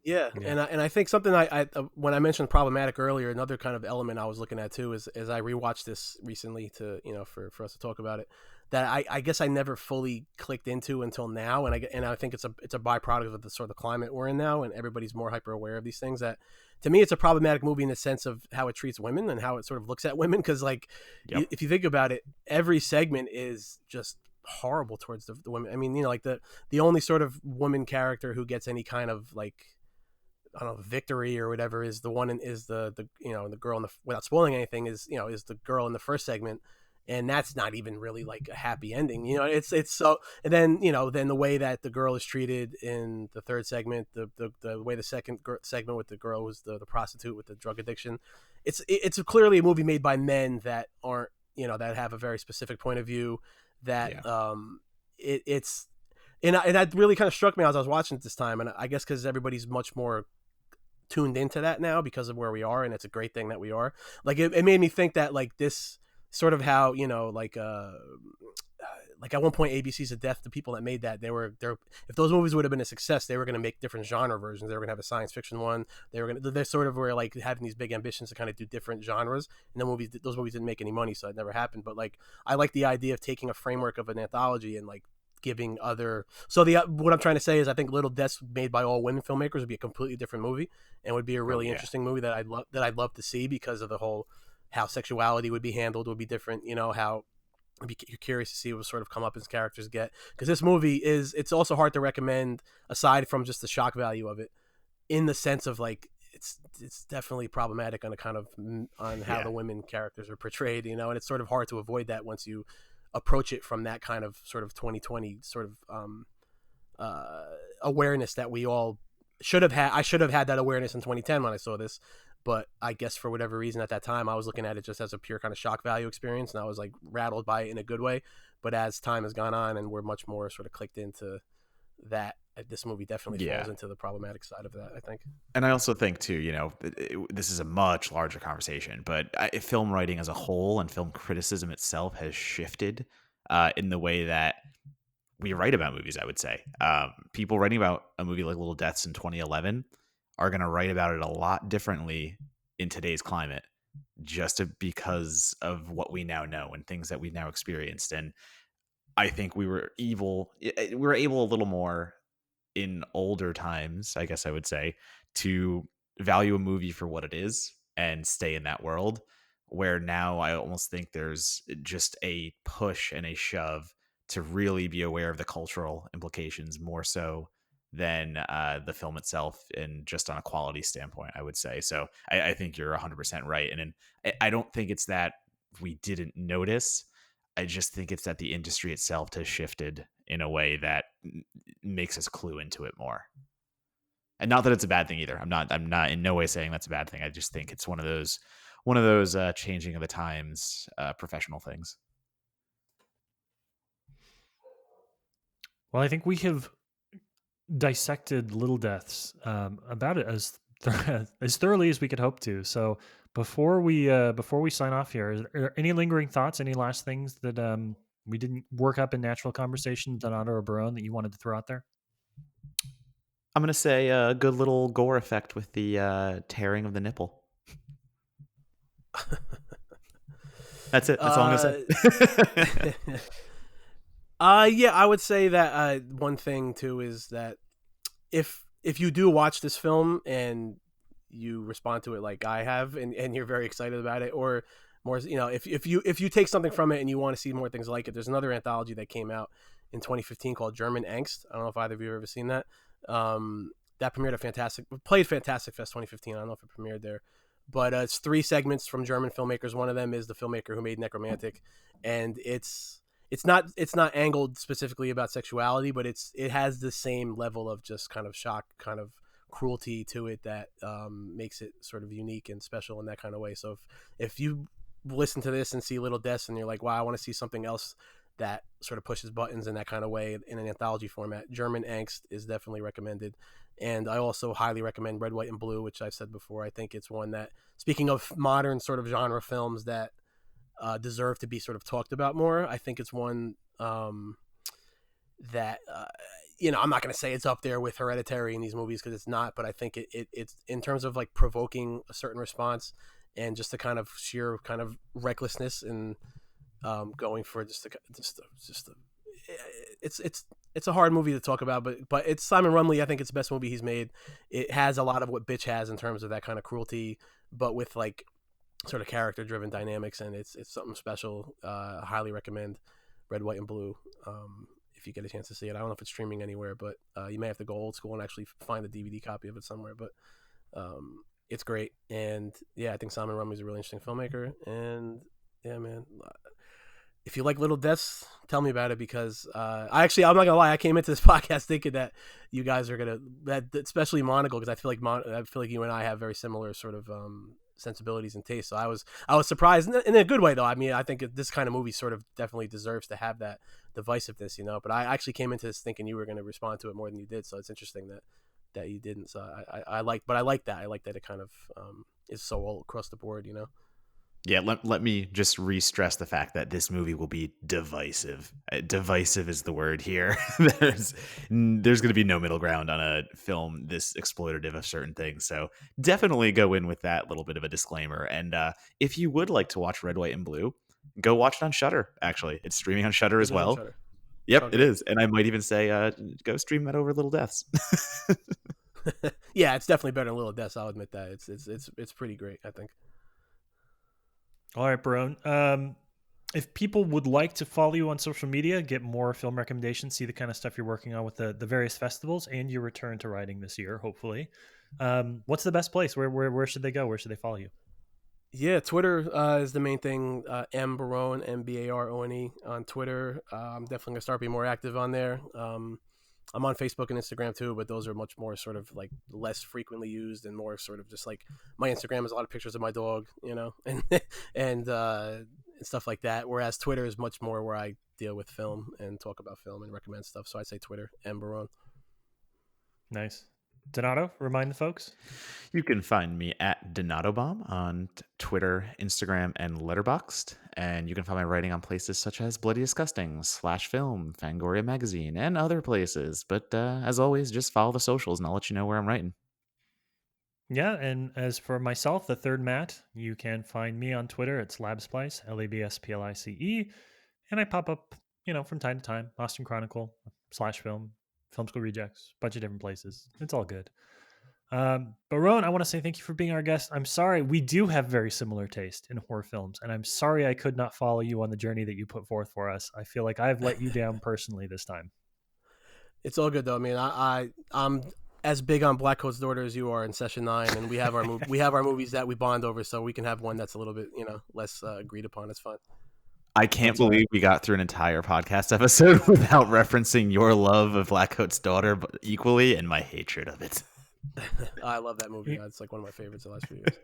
Yeah. And I think something I when I mentioned problematic earlier, another kind of element I was looking at too is, as I rewatched this recently to, for us to talk about it, that I guess I never fully clicked into until now, and I think it's a byproduct of the sort of climate we're in now, and everybody's more hyper aware of these things. That to me, it's a problematic movie in the sense of how it treats women and how it sort of looks at women. Because like, Yep. if you think about it, every segment is just horrible towards the women. I mean, like the only sort of woman character who gets any kind of like, I don't know, victory or whatever is the the girl in the, without spoiling anything, is is the girl in the first segment, and that's not even really like a happy ending. It's so, and then then the way that the girl is treated in the third segment, the way the second segment with the girl who's the prostitute with the drug addiction, it's clearly a movie made by men that aren't, that have a very specific point of view, that Yeah. it's and that really kind of struck me as I was watching it this time, and I guess because everybody's much more tuned into that now because of where we are, and it's a great thing that we are. Like it made me think that like this sort of how like at one point ABC's of Death, the people that made that, they're if those movies would have been a success, they were going to make different genre versions. They were going to have a science fiction one. They're sort of were like having these big ambitions to kind of do different genres, and those movies didn't make any money, so it never happened. But like I like the idea of taking a framework of an anthology and like giving other, so the what I'm trying to say is I think Little Deaths made by all women filmmakers would be a completely different movie, and would be a really interesting movie that I'd love to see, because of the whole how sexuality would be handled would be different, how you're curious to see what sort of come up as characters get, because this movie it's also hard to recommend aside from just the shock value of it, in the sense of like it's definitely problematic on a kind of on how Yeah. the women characters are portrayed, and it's sort of hard to avoid that once you approach it from that kind of sort of 2020 sort of awareness that we all should have had. I should have had that awareness in 2010 when I saw this, but I guess for whatever reason at that time I was looking at it just as a pure kind of shock value experience, and I was like rattled by it in a good way. But as time has gone on and we're much more sort of clicked into that, this movie definitely Yeah. falls into the problematic side of that, I think. And I also think too, this is a much larger conversation, but film writing as a whole and film criticism itself has shifted in the way that we write about movies. I would say people writing about a movie like Little Deaths in 2011 are going to write about it a lot differently in today's climate, just because of what we now know and things that we've now experienced. And I think we were able a little more in older times, I guess I would say, to value a movie for what it is and stay in that world. Where now I almost think there's just a push and a shove to really be aware of the cultural implications more so than the film itself, and just on a quality standpoint, I would say. So I think you're 100% right. And I don't think it's that we didn't notice. I just think it's that the industry itself has shifted in a way that makes us clue into it more. And not that it's a bad thing either. I'm not in no way saying that's a bad thing. I just think it's one of those changing of the times professional things. Well, I think we have dissected Little Deaths about it as as thoroughly as we could hope to. So before we sign off here, is there any lingering thoughts? Any last things that we didn't work up in natural conversation, Donato or Barone, that you wanted to throw out there? I'm gonna say a good little gore effect with the tearing of the nipple. That's it. That's all I'm gonna say. Yeah, I would say that one thing too is that if you do watch this film and you respond to it like I have, and you're very excited about it, or more, if you take something from it and you want to see more things like it, there's another anthology that came out in 2015 called German Angst. I don't know if either of you have ever seen that. That premiered played Fantastic Fest 2015. I don't know if it premiered there, but it's 3 segments from German filmmakers. One of them is the filmmaker who made Necromantic, and it's not angled specifically about sexuality, but it has the same level of just kind of shock, kind of cruelty to it that makes it sort of unique and special in that kind of way. So if you listen to this and see Little Deaths and you're like, wow, I want to see something else that sort of pushes buttons in that kind of way in an anthology format, German Angst is definitely recommended. And I also highly recommend Red, White, and Blue, which I've said before. I think it's one that, speaking of modern sort of genre films that deserve to be sort of talked about more, I think it's one that I'm not going to say it's up there with Hereditary in these movies, because it's not, but I think it's in terms of like provoking a certain response and just the kind of sheer kind of recklessness and going for it's a hard movie to talk about, but it's Simon Rumley. I think it's the best movie he's made. It has a lot of what Bitch has in terms of that kind of cruelty, but with like sort of character driven dynamics, and it's something special. I highly recommend Red, White, and Blue. If you get a chance to see it, I don't know if it's streaming anywhere, but you may have to go old school and actually find a DVD copy of it somewhere. But it's great, and yeah, I think Simon Rumley's a really interesting filmmaker, and yeah, man. If you like Little Deaths, tell me about it, because I'm not gonna lie, I came into this podcast thinking that you guys are gonna especially Monagle, because I feel like you and I have very similar sort of sensibilities and tastes. So I was surprised in a good way, though. I mean, I think this kind of movie sort of definitely deserves to have that divisiveness, But I actually came into this thinking you were going to respond to it more than you did. So it's interesting that you didn't. So I like that. I like that it kind of is so all across the board. Yeah, let me just re-stress the fact that this movie will be divisive. Divisive is the word here. there's going to be no middle ground on a film this exploitative of certain things. So definitely go in with that little bit of a disclaimer. And if you would like to watch Red, White, and Blue, go watch it on Shudder. Actually, it's streaming on Shudder as well. Yep, Okay. it is. And I might even say go stream that over Little Deaths. Yeah, it's definitely better than Little Deaths. I'll admit that. It's pretty great, I think. All right, Barone. If people would like to follow you on social media, get more film recommendations, see the kind of stuff you're working on with the various festivals, and your return to writing this year, hopefully, what's the best place? Where should they go? Where should they follow you? Yeah, Twitter is the main thing. Barone, MBARONE on Twitter. I'm definitely gonna start being more active on there. I'm on Facebook and Instagram too, but those are much more sort of like less frequently used and more sort of just like my Instagram has a lot of pictures of my dog, and and stuff like that. Whereas Twitter is much more where I deal with film and talk about film and recommend stuff. So I'd say Twitter and Barone. Nice. Donato, remind the folks. You can find me at Donatobomb on Twitter, Instagram, and Letterboxd. And you can find my writing on places such as Bloody Disgusting, Slash Film, Fangoria Magazine, and other places. But as always, just follow the socials and I'll let you know where I'm writing. Yeah, and as for myself, the third Matt, you can find me on Twitter. It's Labsplice, LABSPLICE. And I pop up, from time to time, Austin Chronicle, Slash Film, Film School Rejects, bunch of different places. It's all good. Barone, I want to say thank you for being our guest. I'm sorry, we do have very similar taste in horror films, and I'm sorry I could not follow you on the journey that you put forth for us. I feel like I've let you down personally this time. It's all good though. I mean, I'm as big on Black Coat's Daughter as you are in Session 9, and we have our movies that we bond over, so we can have one that's a little bit less agreed upon. It's fine. I can't believe we got through an entire podcast episode without referencing your love of Black Coat's Daughter, but equally and my hatred of it. I love that movie. It's like one of my favorites the last few years.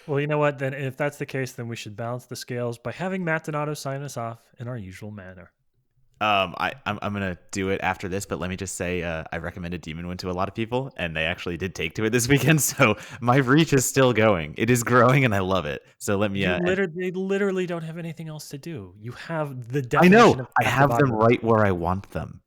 Well, you know what? Then if that's the case, then we should balance the scales by having Matt Donato sign us off in our usual manner. I'm gonna do it after this, but let me just say I recommended Demon Wind to a lot of people, and they actually did take to it this weekend. So my reach is still going. It is growing, and I love it. So let me. They literally don't have anything else to do. You have the I know. definition of I have them right where I want them.